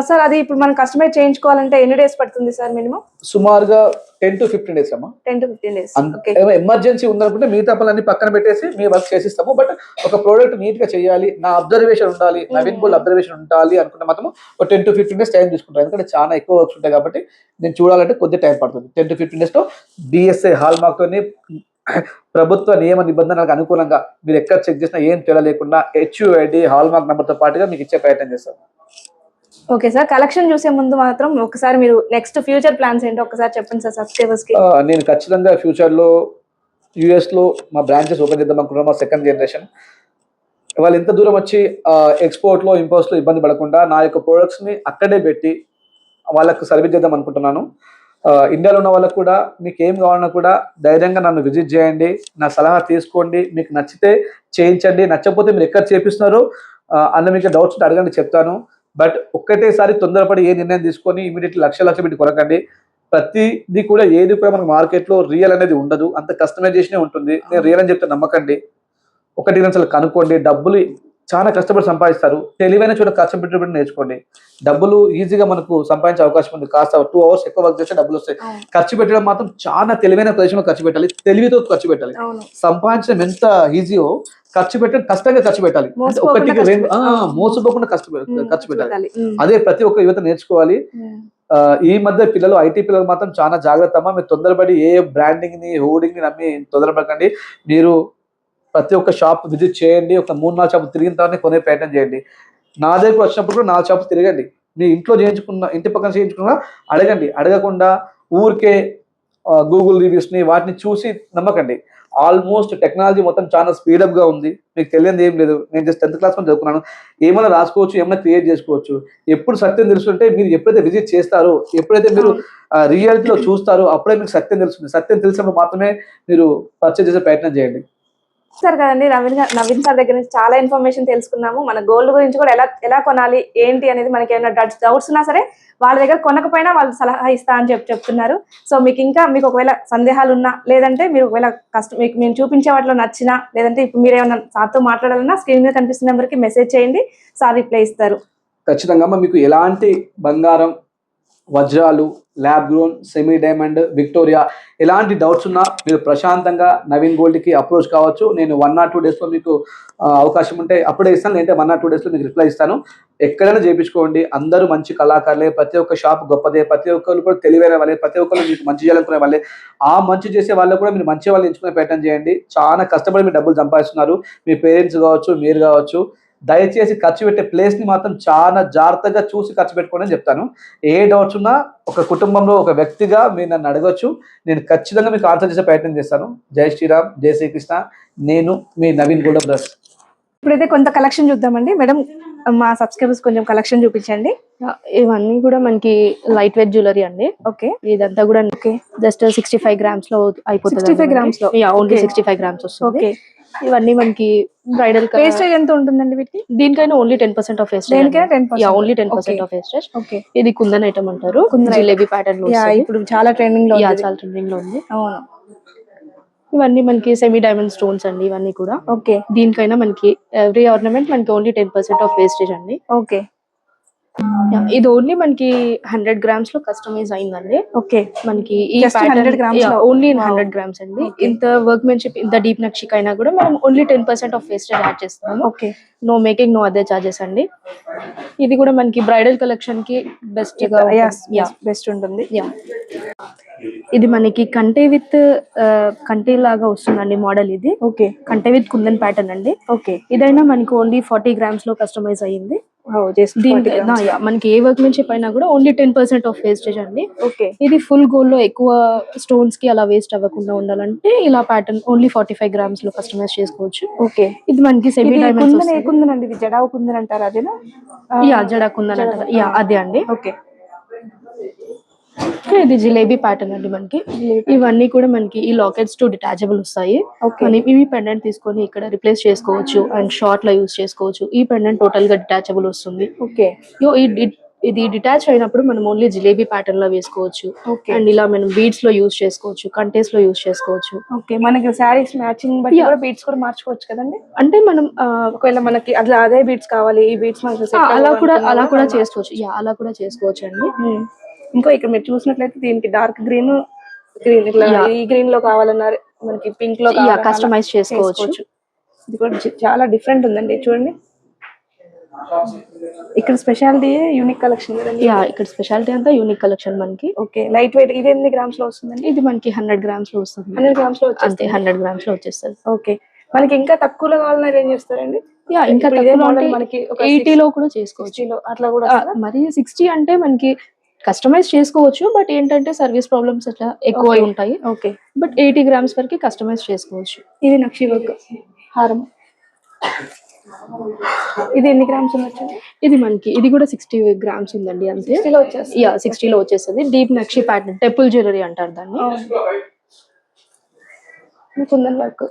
సార్ అది ఇప్పుడు మనం కస్టమైజ్ చేయించుకోవాలంటే ఎన్ని డేస్ పడుతుంది సార్ మినిమం? సుమారుగా 10 to 15 డేస్ అమ్మా. 10 to 15 డేస్. ఎమర్జెన్సీ ఉందనుకుంటే మిగతా పనులన్నీ పక్కన పెట్టేసి మీ వర్క్ చేసిస్తాము. బట్ ఒక ప్రోడక్ట్ నీట్ గా చేయాలి, నా అబ్జర్వేషన్ ఉండాలి, నవీన్ గోల్డ్ అబ్జర్వేషన్ ఉండాలి అనుకుంటే మాత్రం ఒక 10 to 15 డేస్ టైం తీసుకుంటాను. ఎందుకంటే చాలా ఎక్కువ వర్క్స్ ఉంటాయి కాబట్టి నేను చూడాలంటే కొద్దిగా టైం పడుతుంది. 10 to 15 డేస్ లో BSI హాల్ మార్క్ తోని ప్రభుత్వ నియమ నిబంధనలకు అనుకూలంగా మీరు ఎక్కడ చెక్ చేసినా ఏం తేడా లేకుండా HUID హాల్ మార్క్ నెంబర్ తో పాటుగా మీకు ఇచ్చే ప్రయత్నం చేస్తాను. ఓకే సార్, కలెక్షన్ చూసే ముందు మాత్రం ఒకసారి మీరు నెక్స్ట్ ఫ్యూచర్ ప్లాన్స్ ఏంటో ఒకసారి చెప్పండి సార్ సబ్స్క్రైబర్స్ కి. నేను ఖచ్చితంగా ఫ్యూచర్ లో US లో మా బ్రాంచెస్ ఓపెన్ చేద్దాం అనుకున్నాం. మా సెకండ్ జనరేషన్ వాళ్ళు ఎంత దూరం వచ్చి ఎక్స్పోర్ట్ లో ఇంపోర్ట్స్ లో ఇబ్బంది పడకుండా నా యొక్క ప్రొడక్ట్స్ ని అక్కడే పెట్టి వాళ్ళకు సర్వీస్ చేద్దాం అనుకుంటున్నాను. ఇండియాలో ఉన్న వాళ్ళకు కూడా మీకు ఏం కావాలన్నా కూడా ధైర్యంగా నన్ను విజిట్ చేయండి, నా సలహా తీసుకోండి, మీకు నచ్చితే చేయించండి, నచ్చకపోతే మీరు ఎక్కడ చేపిస్తున్నారో అన్న మీకు డౌట్స్ ఉంటే అడగండి, చెప్తాను. బట్ ఒక్కటేసారి తొందరపడి ఏ నిర్ణయం తీసుకొని ఇమీడియట్లీ లక్ష పెట్టి కొనకండి. ప్రతిదీ కూడా ఏది కూడా మనకు మార్కెట్లో రియల్ అనేది ఉండదు, అంత కస్టమైజేషన్ ఉంటుంది. నేను రియల్ అని చెప్తే నమ్మకండి, ఒకటి అసలు కనుక్కోండి. డబ్బులు చాలా కష్టపడి సంపాదిస్తారు, తెలివైన చోట కష్టపెట్టి నేర్చుకోండి. డబ్బులు ఈజీగా మనకు సంపాదించే అవకాశం ఉంది. కాస్త 2 hours ఎక్కువ వర్క్ చేస్తే డబ్బులు వస్తాయి. ఖర్చు పెట్టడం మాత్రం చాలా తెలివైన ప్రదేశంలో ఖర్చు పెట్టాలి, తెలివితో ఖర్చు పెట్టాలి. సంపాదించడం ఎంత ఈజీయో ఖర్చు పెట్టడం కష్టంగా ఖర్చు పెట్టాలి. ఒకటికి రెండు మోసపోకుండా ఖర్చు పెట్టాలి. అదే ప్రతి ఒక్క యువత నేర్చుకోవాలి. ఈ మధ్య పిల్లలు IT పిల్లలు మాత్రం చాలా జాగ్రత్త అమ్మా. మీరు తొందరపడి ఏ బ్రాండింగ్ ని హోర్డింగ్ ని నమ్మి తొందరపడకండి. మీరు ప్రతి ఒక్క షాప్ విజిట్ చేయండి, ఒక 3-4 షాపులు తిరిగిన తర్వాత కొనే ప్రయత్నం చేయండి. నా దగ్గరకు వచ్చినప్పుడు కూడా 4 షాపులు తిరగండి. మీ ఇంట్లో చేయించుకున్న, ఇంటి పక్కన చేయించుకున్నా అడగండి. అడగకుండా ఊరికే గూగుల్ రివ్యూస్ ని వాటిని చూసి నమ్మకండి. ఆల్మోస్ట్ టెక్నాలజీ మొత్తం చాలా స్పీడప్ గా ఉంది. మీకు తెలియదు ఏం లేదు. నేను జస్ట్ 10th క్లాస్ నుంచి చదువుకున్నాను. ఏమైనా రాసుకోవచ్చు, ఏమైనా క్రియేట్ చేసుకోవచ్చు. ఎప్పుడు సత్యం తెలుస్తుంటే మీరు ఎప్పుడైతే విజిట్ చేస్తారో, ఎప్పుడైతే మీరు రియాలిటీలో చూస్తారో అప్పుడే మీకు సత్యం తెలుస్తుంది. సత్యం తెలిసినప్పుడు మాత్రమే మీరు పర్చేజ్ చేసే ప్రయత్నం చేయండి. సార్ కదండి, నవీన్ సార్ దగ్గర నుంచి చాలా ఇన్ఫర్మేషన్ తెలుసుకున్నాము. మన గోల్డ్ గురించి కూడా ఎలా కొనాలి ఏంటి అనేది మనకి ఏమైనా డౌట్స్ ఉన్నా సరే వాళ్ళ దగ్గర కొనకపోయినా వాళ్ళు సలహా ఇస్తా అని చెప్తున్నారు. సో మీకు ఒకవేళ సందేహాలు ఉన్నా, లేదంటే మీరు ఒకవేళ మీకు మేము చూపించే వాటిలో నచ్చినా, లేదంటే ఇప్పుడు మీరు ఏమైనా సార్తో మాట్లాడాలన్నా స్క్రీన్ మీద కనిపిస్తున్న నెంబర్కి మెసేజ్ చేయండి, సార్ రిప్లై ఇస్తారు. ఖచ్చితంగా మీకు ఎలాంటి బంగారం, వజ్రాలు, lab grown, semi diamond, Victoria ఎలాంటి డౌట్స్ ఉన్నా మీరు ప్రశాంతంగా నవీన్ గోల్డ్కి అప్రోచ్ కావచ్చు. నేను 1 or 2 డేస్లో మీకు అవకాశం ఉంటే అప్పుడే ఇస్తాను, లేదంటే 1 or 2 డేస్లో మీకు రిప్లై ఇస్తాను. ఎక్కడైనా చేయించుకోండి. అందరూ మంచి కళాకారులే, ప్రతి ఒక్క షాప్ గొప్పదే, ప్రతి ఒక్కరు కూడా తెలివైన వాళ్ళే, ప్రతి ఒక్కరు మీకు మంచి చేయాలనుకునే వాళ్ళే. ఆ మంచి చేసే వాళ్ళు కూడా మీరు మంచి వాళ్ళు ఎంచుకునే ప్రయత్నం చేయండి. చాలా కష్టపడి మీరు డబ్బులు సంపాదిస్తున్నారు, మీ పేరెంట్స్ కావచ్చు, మీరు కావచ్చు. దయచేసి ఖర్చు పెట్టే ప్లేస్ ని మాత్రం చాలా జాగ్రత్తగా చూసి ఖర్చు పెట్టుకోండి అని చెప్తాను. ఏ డౌట్స్ ఉన్నా ఒక కుటుంబంలో ఒక వ్యక్తిగా మీరు నన్ను అడగొచ్చు, నేను ఖచ్చితంగా మీకు ఆన్సర్ చేసే ప్రయత్నం చేస్తాను. జై శ్రీరామ్, జై శ్రీకృష్ణ. నేను మీ నవీన్ గోల్డ్ బ్రదర్స్. ఇప్పుడైతే కొంత కలెక్షన్ చూద్దామండి. మేడం, మా సబ్స్క్రైబర్స్ కొంచెం కలెక్షన్ చూపించండి. ఇవన్నీ కూడా మనకి లైట్ వెయిట్ జ్యువెలరీ అండి. ఓకే, ఇదంతా కూడా జస్ట్ 65 grams లో అయిపోతుంది. 65 grams లో ఓన్లీ 65 grams వస్తుంది. ఓకే, ఇవన్నీ మనకి బ్రైడల్ వేస్టేజ్ ఎంత ఉంటుందండి వీటికి? దీనికైనా only 10% of wastage. Only 10% of wastage. Okay, ఇది కుందన్ ఐటమ్ అంటారు. జిలేబీ ప్యాటర్న్ లో ఇప్పుడు చాలా ట్రెండింగ్ లో ఉంది. అవును. ఇవన్నీ మనకి సెమీ డైమండ్ స్టోన్స్ అండి. ఇవన్నీ కూడా ఓకే. దీనికైనా మనకి ఎవ్రీ ఆర్నమెంట్ మనకి ఓన్లీ 10% ఆఫ్ వేస్టేజ్ అండి. ఓకే, ఇది ఓన్లీ మనకి 100 గ్రామ్స్ లో కస్టమైజ్ అయిందండి. ఓకే, మనకి ఈ Just 100 grams లో? Only Wow. 100 గ్రామ్స్ అండి. ఇంత వర్క్మెన్షిప్, ఇంత డీప్ నక్షిక్ అయినా కూడా మనం ఓన్లీ 10% ఆఫ్ వేస్టేజ్ యాడ్ చేస్తున్నాము. Okay, no making, no other charges అండి. ఇది కూడా మనకి బ్రైడల్ కలెక్షన్ కి బెస్ట్ గా బెస్ట్ ఉంటుంది. ఇది మనకి కంటే విత్ కంటే లాగా వస్తుందండి మోడల్. ఇది ఓకే, కంటే విత్ కుందన్ ప్యాటర్న్ అండి. ఓకే, ఇదైనా మనకి ఓన్లీ 40 గ్రామ్స్ లో కస్టమైజ్ అయ్యింది. దీనికి మనకి ఏ వర్క్ నుంచి పైన కూడా ఓన్లీ 10% ఆఫ్ వేస్టేజ్ అండి. ఓకే, ఇది ఫుల్ గోల్డ్ లో ఎక్కువ స్టోన్స్ కి అలా వేస్ట్ అవ్వకుండా ఉండాలంటే ఇలా ప్యాటర్న్ ఓన్లీ 45 గ్రామ్స్ లో కస్టమైజ్ చేసుకోవచ్చు. ఓకే, ఇది మనకి సెమీ డైమండ్స్ కుందన్ అండి. ఇది జడావు కుందన్ అంటారా? అదేనా? జడా కుందన్ అంటారు. అదే అండి. ఓకే, ఇది జిలేబీ ప్యాటర్న్ అండి. మనకి ఇవన్నీ కూడా మనకి ఈ లాకెట్స్ టు డిటాచబుల్ వస్తాయి. మనం ఇవి పెండెంట్ తీసుకొని ఇక్కడ రిప్లేస్ చేసుకోవచ్చు అండ్ షార్ట్ లో యూస్ చేసుకోవచ్చు. ఈ పెండెంట్ టోటల్ గా డిటాచబుల్ వస్తుంది. ఓకే, ఇది డిటాచ్ అయినప్పుడు మనం ఓన్లీ జిలేబీ ప్యాటర్న్ లో వేసుకోవచ్చు. అండ్ ఇలా మనం బీడ్స్ లో యూస్ చేసుకోవచ్చు, కంటేస్ లో యూస్ చేసుకోవచ్చు. ఓకే, మనకి సారీస్ మ్యాచింగ్ బట్టి కూడా బీడ్స్ కూడా మార్చుకోవచ్చు కదండి. అంటే మనం ఒకవేళ మనకి అట్లా అదే బీడ్స్ కావాలి, ఈ బీడ్స్ అలా కూడా చేసుకోవచ్చు. అలా కూడా చేసుకోవచ్చు అండి. ఇంకో ఇక్కడ మీరు చూసినట్లయితే దీనికి డార్క్ గ్రీన్ ఇట్లా ఈ గ్రీన్ లో కావాలన్నారు, మనకి పింక్ లో కస్టమైజ్ చేసుకోవచ్చు. ఇది కూడా చాలా డిఫరెంట్ ఉందండి. చూడండి, ఇక్కడ స్పెషాలిటీ యూనిక్ కలెక్షన్ కదండి. ఇక్కడ స్పెషాలిటీ అంతా యూనిక్ కలెక్షన్ మనకి. Okay, light weight. ఇది ఎన్ని గ్రామ్స్ లో వస్తుందండి? ఇది మనకి 100 గ్రామ్స్ లో వస్తుంది. 100 గ్రామ్స్ లో అంతే, 100 గ్రామ్స్ లో వచ్చేస్తుంది. ఓకే, మనకి ఇంకా తక్కువలో కావాలన్నా అరేంజ్ చేస్తారండి. ఇంకా తక్కువ మనకి 80 లో కూడా చేసుకోవచ్చు. అట్లా కూడా మరి 60 అంటే మనకి కస్టమైజ్ చేసుకోవచ్చు. బట్ ఏంటంటే సర్వీస్ ప్రాబ్లమ్స్ అట్లా ఎక్కువ ఉంటాయి. ఓకే, బట్ 80 గ్రామ్స్ వరకు కస్టమైజ్ చేసుకోవచ్చు. ఇది నక్షి వర్క్ హారం. ఇది ఎన్ని గ్రామ్స్ ఉండొచ్చు? ఇది కూడా 60 గ్రామ్స్ ఉందండి. అంతే, 60 లో వచ్చేస్తుంది. డీప్ నక్షి ప్యాటర్న్, టెంపుల్ జ్యువెలరీ అంటారు దాన్ని. కుందన్ వర్క్.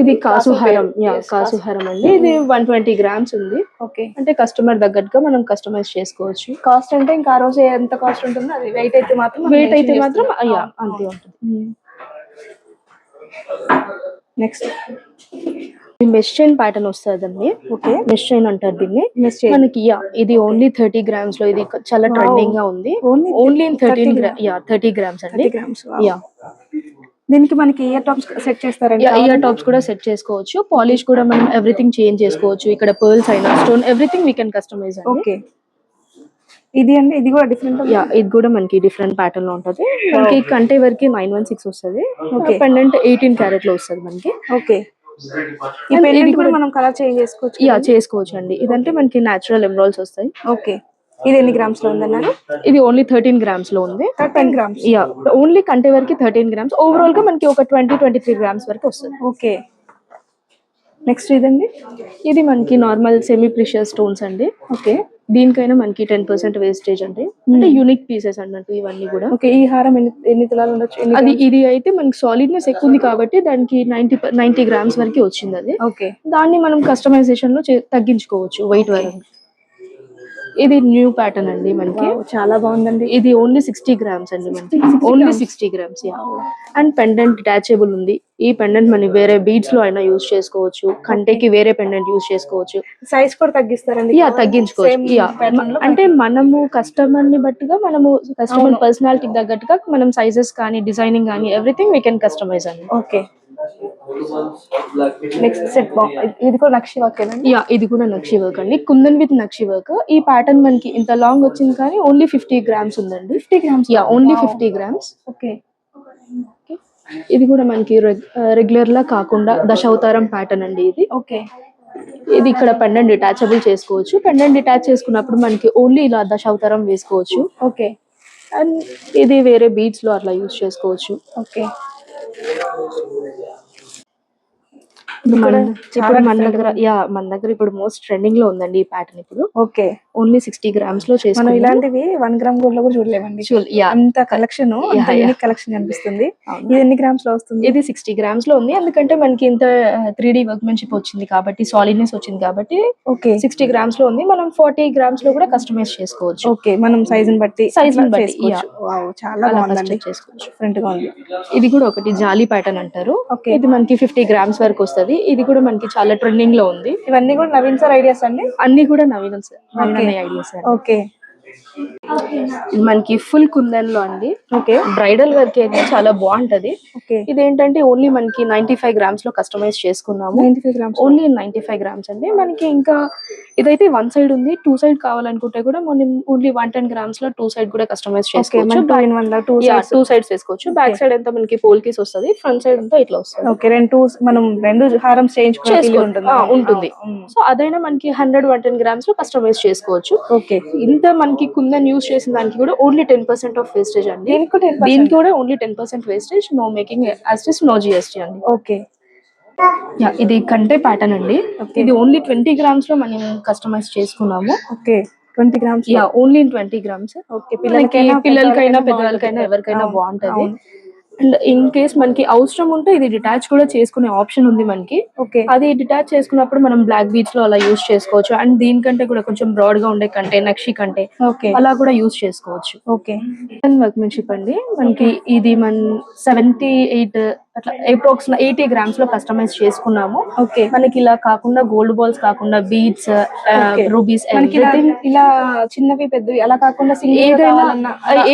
ఇది కాసుహారం. కాసుహారం అండి. ఇది 120 గ్రామ్స్ ఉంది. ఓకే, అంటే కస్టమర్ తగ్గట్టుగా మనం కస్టమైజ్ చేసుకోవచ్చు. కాస్ట్ అంటే ఇంకా ఆ రోజు ఎంత కాస్ట్ ఉంటుందో అది వెయిట్ అయితే మాత్రం అంతే ఉంటుంది. నెక్స్ట్ మెష్ చైన్ ప్యాటర్న్ వస్తుందండి. ఓకే, మెష్ చైన్ అంటారు దీన్ని. మనకి ఇది ఓన్లీ 30 గ్రామ్స్ లో. ఇది చాలా ట్రెండింగ్ గా ఉంది. ఓన్లీ 30 గ్రామ్స్ అండి. దీనికి మనకి ఇయర్ టాప్స్ సెట్ చేస్తారండి. ఇయర్ టాప్స్ కూడా సెట్ చేసుకోవచ్చు. పాలిష్ కూడా మనం ఎవ్రీథింగ్ చేంజ్ చేసుకోవచ్చు. ఇక్కడ పర్ల్స్ అయినా stone everything we can customize. Okay, ఇది అండి. ఇది కూడా డిఫరెంట్. ఇది కూడా మనకి డిఫరెంట్ ప్యాటర్న్ లో ఉంటది. మనకి కంటే వరకు 916 వస్తుంది. పెండెంట్ 18 క్యారెట్ లో వస్తుంది మనకి. ఓకే, ఇది కూడా మనం కలర్ చేంజ్ చేసుకోవచ్చు. చేసుకోవచ్చు అండి. ఇదంటే మనకి నేచురల్ ఎమరాల్డ్స్ వస్తాయి. ఓకే, ఇది ఎన్ని గ్రామ్స్ లో ఉందన్నారు? ఇది ఓన్లీ 13 గ్రామ్స్ లో ఉంది. 13 గ్రామ్స్. ఓన్లీ కంటే వరకు 13 గ్రామ్స్. ఓవరాల్ గా మనకి ఒక 20-23 గ్రామ్స్ వరకు వస్తుంది. ఓకే, నెక్స్ట్ ఇదండి. ఇది మనకి నార్మల్ సెమీ ప్రిషియస్ స్టోన్స్ అండి. ఓకే, దీనికైనా మనకి 10% వేస్టేజ్ అండి. అంటే యూనిక్ పీసెస్ అన్నట్టు ఇవన్నీ కూడా. ఓకే, ఈ హారం ఎన్ని తులాలు ఉండొచ్చు? ఇది అయితే మనకి సాలిడ్నెస్ ఎక్కువ ఉంది కాబట్టి దానికి 90 గ్రామ్స్ వరకు వచ్చింది అది. ఓకే, దాన్ని మనం కస్టమైజేషన్ లో తగ్గించుకోవచ్చు వెయిట్ వరకు. ఇది న్యూ ప్యాటర్న్ అండి మనకి. చాలా బాగుందండి. ఇది ఓన్లీ 60 గ్రామ్స్ అండి మనకి. Only 60 grams. And pendant detachable ఉంది. ఈ పెండెంట్ మనం వేరే బీడ్స్ లో అయినా యూజ్ చేసుకోవచ్చు. కంటేకి వేరే పెండెంట్ యూజ్ చేసుకోవచ్చు. సైజ్ కూడా తగ్గిస్తారండి? తగ్గించుకోవచ్చు. అంటే మనము కస్టమర్ ని బట్టిగా, మనము కస్టమర్ పర్సనాలిటీకి తగ్గట్టుగా మనం సైజెస్ కానీ డిజైనింగ్ కానీ ఎవ్రీథింగ్ వీ కెన్ కస్టమైజ్ అండి. Okay, next set. ఇది కూడా నక్షి వర్క్. ఇది కూడా నక్షి వర్క్ అండి. Kundan with nakshi work. ఈ ప్యాటర్న్ మనకి ఇంత లాంగ్ వచ్చింది కానీ ఓన్లీ 50 గ్రామ్స్ ఉందండి. 50 గ్రామ్స్. Only 50 grams. ఓకే, ఇది కూడా మనకి రెగ్యులర్ లా కాకుండా దశావతారం ప్యాటర్న్ అండి ఇది. ఓకే, ఇది ఇక్కడ పెండెంట్ డిటాచబుల్ చేసుకోవచ్చు. పెండెంట్ డిటాచ్ చేసుకున్నప్పుడు మనకి ఓన్లీ ఇలా దశావతారం వేసుకోవచ్చు. ఓకే, అండ్ ఇది వేరే బీడ్స్ లో అట్లా యూజ్ చేసుకోవచ్చు. ఓకే, ఇప్పుడు మన దగ్గర ఇప్పుడు మోస్ట్ ట్రెండింగ్ లో ఉందండి ఈ ప్యాటర్న్ ఇప్పుడు. ఓకే, ఓన్లీ 60 గ్రామ్స్ లో మనం ఇలాంటివి 1 గ్రామ్ గోల్డ్ లో కూడా చూడలేమండి. అంత కలెక్షన్, కలెక్షన్ కనిపిస్తుంది. ఇది ఎన్ని గ్రామ్స్ లో వస్తుంది? ఇది 60 గ్రామ్స్ లో ఉంది. ఎందుకంటే మనకి ఇంత 3D వర్క్మెన్షిప్ వచ్చింది కాబట్టి, సాలిడ్నెస్ వచ్చింది కాబట్టి. ఓకే, 60 గ్రామ్స్ లో ఉంది. మనం 40 గ్రామ్స్ లో కూడా కస్టమైజ్ చేసుకోవచ్చు. ఓకే, మనం సైజ్ బట్టి చాలా బాగుందండి. చేసుకోవచ్చు. డిఫరెంట్ గా ఉంది. ఇది కూడా ఒకటి జాలీ ప్యాటర్న్ అంటారు. ఓకే, ఇది మనకి 50 గ్రామ్స్ వరకు వస్తుంది. ఇది కూడా మనకి చాలా ట్రెండింగ్ లో ఉంది. ఇవన్నీ కూడా నవీన్ సార్ ఐడియాస్ అండి. అన్ని కూడా Naveen sir Kannayya ideas. Okay. ఇది మనకి ఫుల్ కుందన్ లో అండి. ఓకే. బ్రైడల్ వర్క్ అయితే చాలా బాగుంటది. ఓకే. ఇదేంటంటే ఓన్లీ మనకి 95 గ్రామ్స్ లో కస్టమైజ్ చేసుకున్నాము. 95 గ్రామ్స్ ఓన్లీ 95 గ్రామ్స్ అండి. మనకి ఇంకా ఇదైతే 1 సైడ్ ఉంది, 2 సైడ్ కావాలనుకుంటే కూడా మనం ఓన్లీ 110 గ్రామ్స్ లో 2 సైడ్ కూడా కస్టమైజ్ చేసుకోవచ్చు. 2 సైడ్స్ వేసుకోవచ్చు. బ్యాక్ సైడ్ అంతా మనకి పోల్కీస్ వస్తుంది, ఫ్రంట్ సైడ్ అంతా ఇట్లా వస్తుంది. ఓకే. మనం రెండు హారం ఉంటుంది. సో అదైనా మనకి 100-110 గ్రామ్స్ లో కస్టమైజ్ చేసుకోవచ్చు. ఓకే. ఇంత మనకి కుందన్ యూస్ చేసిన దానికి కూడా ఓన్లీ 10% ఆఫ్ వేస్టేజ్ అండి. దీనికి కూడా only 10% wastage, no making as no GST అండి. ఓకే. ఇది కంటే ప్యాటర్న్ అండి. ఇది ఓన్లీ 20 గ్రామ్స్ లో మనం కస్టమైజ్ చేసుకున్నాము. Okay. 20 grams only 20 grams. Okay. పిల్లలకైనా పెద్దవాళ్ళకైనా ఎవరికైనా బాగుంటది. అండ్ ఇన్ కేస్ మనకి అవసరం ఉంటే ఇది డిటాచ్ కూడా చేసుకునే ఆప్షన్ ఉంది మనకి. ఓకే. అది డిటాచ్ చేసుకున్నప్పుడు మనం బ్లాక్ బీచ్ లో అలా యూస్ చేసుకోవచ్చు. అండ్ దీనికంటే కూడా కొంచెం బ్రాడ్ గా ఉండే కంటే, నక్షి కంటే అలా కూడా యూస్ చేసుకోవచ్చు. ఓకే. వర్క్మెన్షిప్ అండి. మనకి ఇది 78 అట్లా అప్రాక్స్ 80 గ్రామ్స్ లో కస్టమైజ్ చేసుకున్నాము. ఓకే. మనకి ఇలా కాకుండా గోల్డ్ బాల్స్ కాకుండా బీడ్స్, రూబీస్, ఇలా చిన్నవి పెద్దవి అలా కాకుండా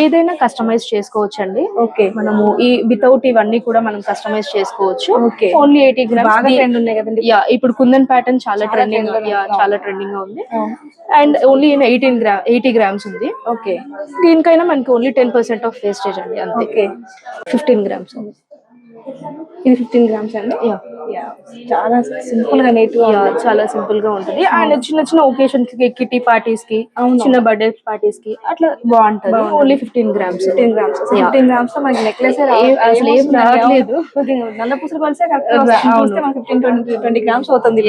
ఏదైనా కస్టమైజ్ చేసుకోవచ్చు అండి. ఓకే. మనము ఈ వితౌట్ ఇవన్నీ కూడా మనం కస్టమైజ్ చేసుకోవచ్చు. ఓకే. Only 80 grams. ఉన్నాయి కదండి. ఇప్పుడు కుందన్ ప్యాటర్న్ చాలా ట్రెండింగ్ గా ఉంది. అండ్ ఓన్లీ 80 గ్రామ్స్ ఉంది. ఓకే. దీనికైనా మనకి ఓన్లీ 10% ఆఫ్ వేస్టేజ్ అండి అంతే. ఓకే. 15 గ్రామ్స్. ఇది 15 గ్రామ్స్ అండి. చాలా సింపుల్ గా నీట్ గా చాలా సింపుల్ గా ఉంటుంది. అండ్ చిన్న చిన్న ఒకేషన్స్ కి, కిటీ పార్టీస్ కి, చిన్న బర్త్డే పార్టీస్ కి అట్లా బాగుంటుంది. Only 15 grams. 15 గ్రామ్స్. 15 గ్రామ్స్ లో మనకి నెక్లెస్ అసలు ఏం రావట్లేదు. నల్ల పూసలు కలిసే 15-20 గ్రామ్స్ అవుతుంది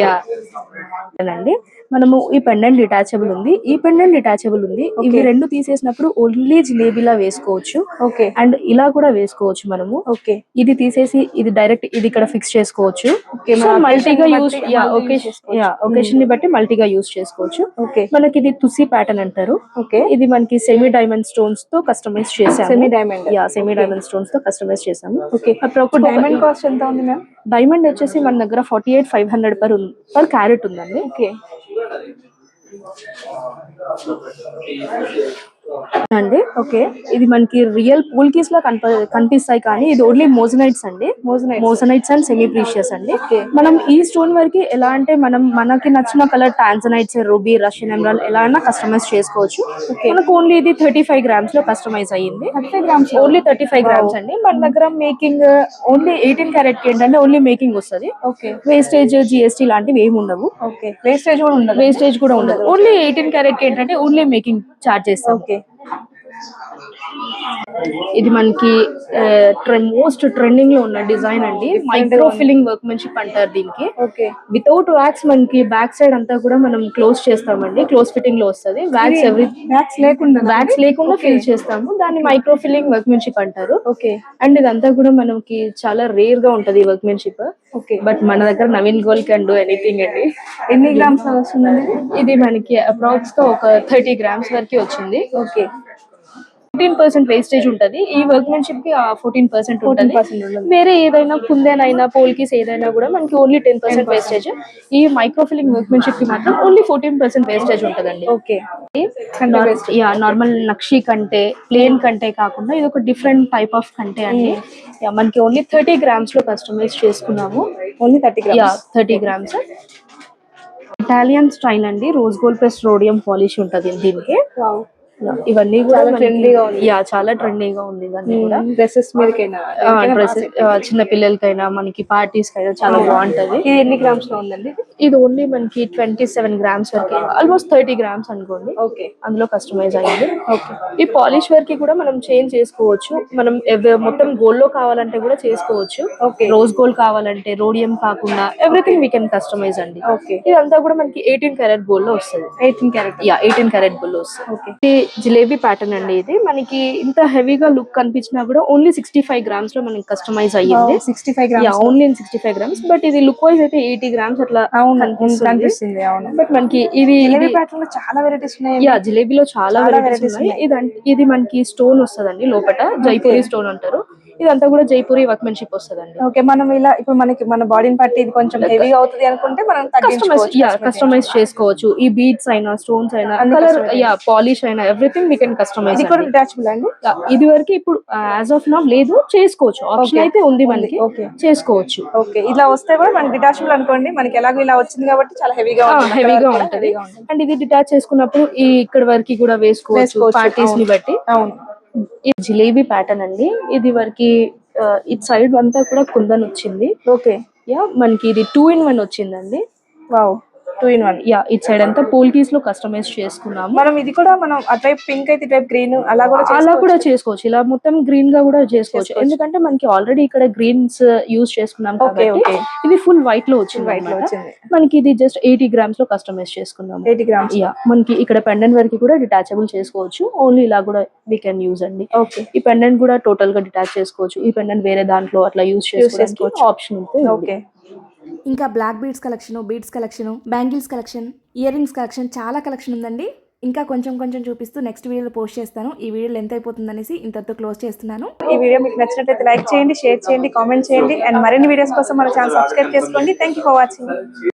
అండి. మనము ఈ పెండెంట్ డిటాచబుల్ ఉంది, ఈ పెండెంట్ డిటాచబుల్ ఉంది. ఇవి రెండు తీసేసినప్పుడు ఓన్లీ జిలేబీలా వేసుకోవచ్చు. ఓకే. అండ్ ఇలా కూడా వేసుకోవచ్చు మనము. ఓకే. ఇది తీసేసి ఇది డైరెక్ట్ ఇది ఇక్కడ ఫిక్స్ చేసుకోవచ్చు. మల్టీగా యూస్ ఒకేషన్ ని బట్టి మల్టీగా యూస్ చేసుకోవచ్చు. ఓకే. మనకి ఇది తుసి ప్యాటర్న్ అంటారు. ఓకే. ఇది మనకి సెమీ డైమండ్ స్టోన్స్ తో కస్టమైజ్ చేసాము. సెమీ డైమండ్ స్టోన్స్ తో కస్టమైజ్ చేసాము. ఓకే. డైమండ్ కాస్ట్ ఎంత ఉంది మ్యామ్? డైమండ్ వచ్చేసి మన దగ్గర 48,500 పర్ క్యారెట్ ఉందండి. ఓకే అండి. ఓకే. ఇది మనకి రియల్ పూల్కీస్ లా కనిపిస్తాయి, కానీ ఇది ఓన్లీ మోజనైట్స్ అండి. మోజనైట్స్ అండ్ సెమీ ప్రీషియస్ అండి. మనం ఈ స్టోన్ వరకు ఎలా అంటే మనకి నచ్చిన colour tanzanites, ruby, Russian emerald ఎలా అయినా కస్టమైజ్ చేసుకోవచ్చు. మనకు ఓన్లీ ఇది 35 గ్రామ్స్ లో కస్టమైజ్ అయ్యింది. 35 గ్రామ్స్ ఓన్లీ 35 గ్రామ్స్ అండి. మన దగ్గర మేకింగ్ ఓన్లీ 18 క్యారెట్ కి ఏంటంటే ఓన్లీ మేకింగ్ వస్తుంది. ఓకే. వేస్టేజ్, GST లాంటివి ఏమి ఉండవు. ఓకే. వేస్టేజ్ కూడా ఉండదు. ఓన్లీ 18 క్యారెట్ కి ఏంటంటే ఓన్లీ మేకింగ్ చార్జ్ చేస్తాం. ఓకే. ఇది మనకి మోస్ట్ ట్రెండింగ్ లో ఉన్న డిజైన్ అండి. మైక్రో ఫిల్లింగ్ వర్క్మెన్షిప్ అంటారు దీనికి. ఓకే. వితౌట్ వ్యాక్స్ మనకి బ్యాక్ సైడ్ అంతా కూడా మనం క్లోజ్ చేస్తామండి. క్లోజ్ ఫిట్టింగ్ లో వస్తుంది. వ్యాక్స్ లేకుండా ఫిల్ చేస్తాము. దాన్ని మైక్రో ఫిల్లింగ్ వర్క్మెన్షిప్ అంటారు. ఓకే. అండ్ ఇదంతా కూడా మనకి చాలా రేర్ గా ఉంటది ఈ వర్క్మెన్షిప్. ఓకే. బట్ మన దగ్గర Naveen gold can do anything అండి. ఎన్ని గ్రామ్స్ వస్తుందండి ఇది మనకి అప్రాక్స్ గా ఒక 30 గ్రామ్స్ వరకు వచ్చింది. ఓకే. 15% వేస్టేజ్ ఉంటది. ఈ వర్క్మెన్షిప్ కి 14% ఉంటుంది. వేరే ఏదైనా కుందన్ అయినా, పోల్కీస్ ఏదైనా కూడా మనకి ఓన్లీ 10% వేస్టేజ్. ఈ మైక్రోఫిలింగ్ వర్క్మెన్షిప్ కి మాత్రం ఓన్లీ 14% వేస్టేజ్ ఉంటదండి. ఓకే. నార్మల్ నక్షి కంటే, ప్లేన్ కంటే కాకుండా ఇది ఒక డిఫరెంట్ టైప్ ఆఫ్ కంటే అండి. మనకి ఓన్లీ 30 గ్రామ్స్ లో కస్టమైజ్ చేసుకున్నాము. Only 30 grams. ఇటాలియన్ స్టైల్ అండి. Rose gold plus rhodium polish ఉంటది దీనికి. ఇవన్నీ కూడా చాలా ట్రెండీగా ఉంది. ఇవన్నీ కూడా డ్రెస్సెస్ మీదకైనా, చిన్న పిల్లలకైనా, మనకి పార్టీస్ కైనా చాలా బాగుంటది. ఇది ఎన్ని గ్రామ్స్ లో ఉందండి? ఇది ఓన్లీ మనకి 27 గ్రామ్స్ వరకు, ఆల్మోస్ట్ 30 గ్రామ్స్ అనుకోండి. ఓకే. అందులో కస్టమైజ్ అయ్యింది. ఓకే. ఈ పాలిష్ వర్క్ కూడా మనం చేంజ్ చేసుకోవచ్చు. మనం మొత్తం గోల్డ్ లో కావాలంటే కూడా చేసుకోవచ్చు. ఓకే. రోజ్ గోల్డ్ కావాలంటే, రోడియం కాకుండా ఎవ్రీథింగ్ వీ కెన్ కస్టమైజ్ అండి. ఓకే. ఇదంతా కూడా మనకి 18 క్యారెట్ గోల్డ్ లో వస్తుంది. 18 క్యారెట్ గోల్డ్ లో వస్తుంది. ఓకే. జిలేబీ ప్యాటర్న్ అండి. ఇది మనకి ఇంత హెవీగా లుక్ కనిపించినా కూడా ఓన్లీ 65 గ్రామ్స్ లో మనకి కస్టమైజ్ అయ్యింది. 65 గ్రామ్స్ ఓన్లీ 65 గ్రామ్స్. బట్ ఇది లుక్ వైజ్ అయితే 80 గ్రామ్స్ అట్లా కనిపిస్తుంది. అవును. బట్ మనకి ఇది జిలేబీ ప్యాటర్న్ లో చాలా వెరైటీస్ ఉన్నాయి. జిలేబీలో చాలా వెరైటీస్ ఉన్నాయి. ఇది మనకి స్టోన్ వస్తుందండి లోపల, జైపూరి స్టోన్ అంటారు. ఇదంతా కూడా జైపూరి వర్క్మెన్షిప్ వస్తుందండి. ఓకే, మనం ఇలా ఇప్పుడు మనకి మన బాడీని బట్టి ఇది కొంచెం హెవీగా అవుతుంది అనుకుంటే మనం కస్టమైజ్ చేసుకోవచ్చు. ఈ బీడ్స్ అయినా స్టోన్స్ అయినా కలర్ పాలిష్ అయినా ఎవ్రీథింగ్ వీ కెన్ కస్టమైజ్. ఇది కూడా డిటాచబుల్ అండి? ఇది వరకు ఇప్పుడు యాజ్ ఆఫ్ నౌ లేదు, చేసుకోవచ్చు, ఆప్షన్ అయితే ఉంది మనకి, చేసుకోవచ్చు. ఓకే, ఇలా వస్తే కూడా మనకి డిటాచబుల్ అనుకోండి, మనకి ఎలాగో ఇలా వచ్చింది కాబట్టి చాలా హెవీగా ఉంటది. అండ్ ఇది డిటాచ్ చేసుకున్నప్పుడు ఈ ఇక్కడ వరకు కూడా వేసుకోవచ్చు పార్టీస్ ని బట్టి. అవును. ఇది జిలేబీ ప్యాటర్న్ అండి. ఇది వరకు ఇటు సైడ్ అంతా కూడా కుందన్ వచ్చింది. ఓకే, మనకి ఇది 2-in-1 వచ్చిందండి. Wow, 2-in-1. ఇటు సైడ్ అంతా పోల్కీస్ లో కస్టమైజ్ చేసుకున్నాము. మనం ఇది కూడా మనం అటువైపు పింక్ అయితే ఇటువైపు గ్రీన్ అలా కూడా చేసుకోవచ్చు. ఇలా మొత్తం గ్రీన్ గా కూడా చేసుకోవచ్చు, ఎందుకంటే మనకి ఆల్రెడీ ఇక్కడ గ్రీన్స్ యూజ్ చేసుకున్నాం కాబట్టి ఇది ఫుల్ వైట్ లో వచ్చింది. మనకి ఇది జస్ట్ 80 grams లో కస్టమైజ్ చేసుకున్నాము. 80 grams. మనకి ఇక్కడ పెండెంట్ వరకు కూడా డిటాచబుల్ చేసుకోవచ్చు, ఓన్లీ ఇలా కూడా వీ కెన్ యూజ్ అండి. ఓకే, ఈ పెండెంట్ కూడా టోటల్ గా డిటాచ్ చేసుకోవచ్చు. ఈ పెండెంట్ వేరే దాంట్లో అట్లా యూజ్ చేసుకోవచ్చు, ఆప్షన్ ఉంది. ఓకే, ఇంకా black beads collection, bangles collection, earrings collection, చాలా కలెక్షన్ ఉందండి. ఇంకా కొంచెం చూపిస్తూ నెక్స్ట్ వీడియోలో పోస్ట్ చేస్తాను. ఈ వీడియో లెంత్ అయిపోతుంది అనేసి ఇంతతో క్లోజ్ చేస్తున్నాను. ఈ వీడియో మీకు నచ్చినట్లయితే లైక్ చేయండి, షేర్ చేయండి, కామెంట్ చేయండి, అండ్ మరిన్ని వీడియోస్ కోసం మన ఛానల్ సబ్స్క్రైబ్ చేసుకోండి. Thank you for watching.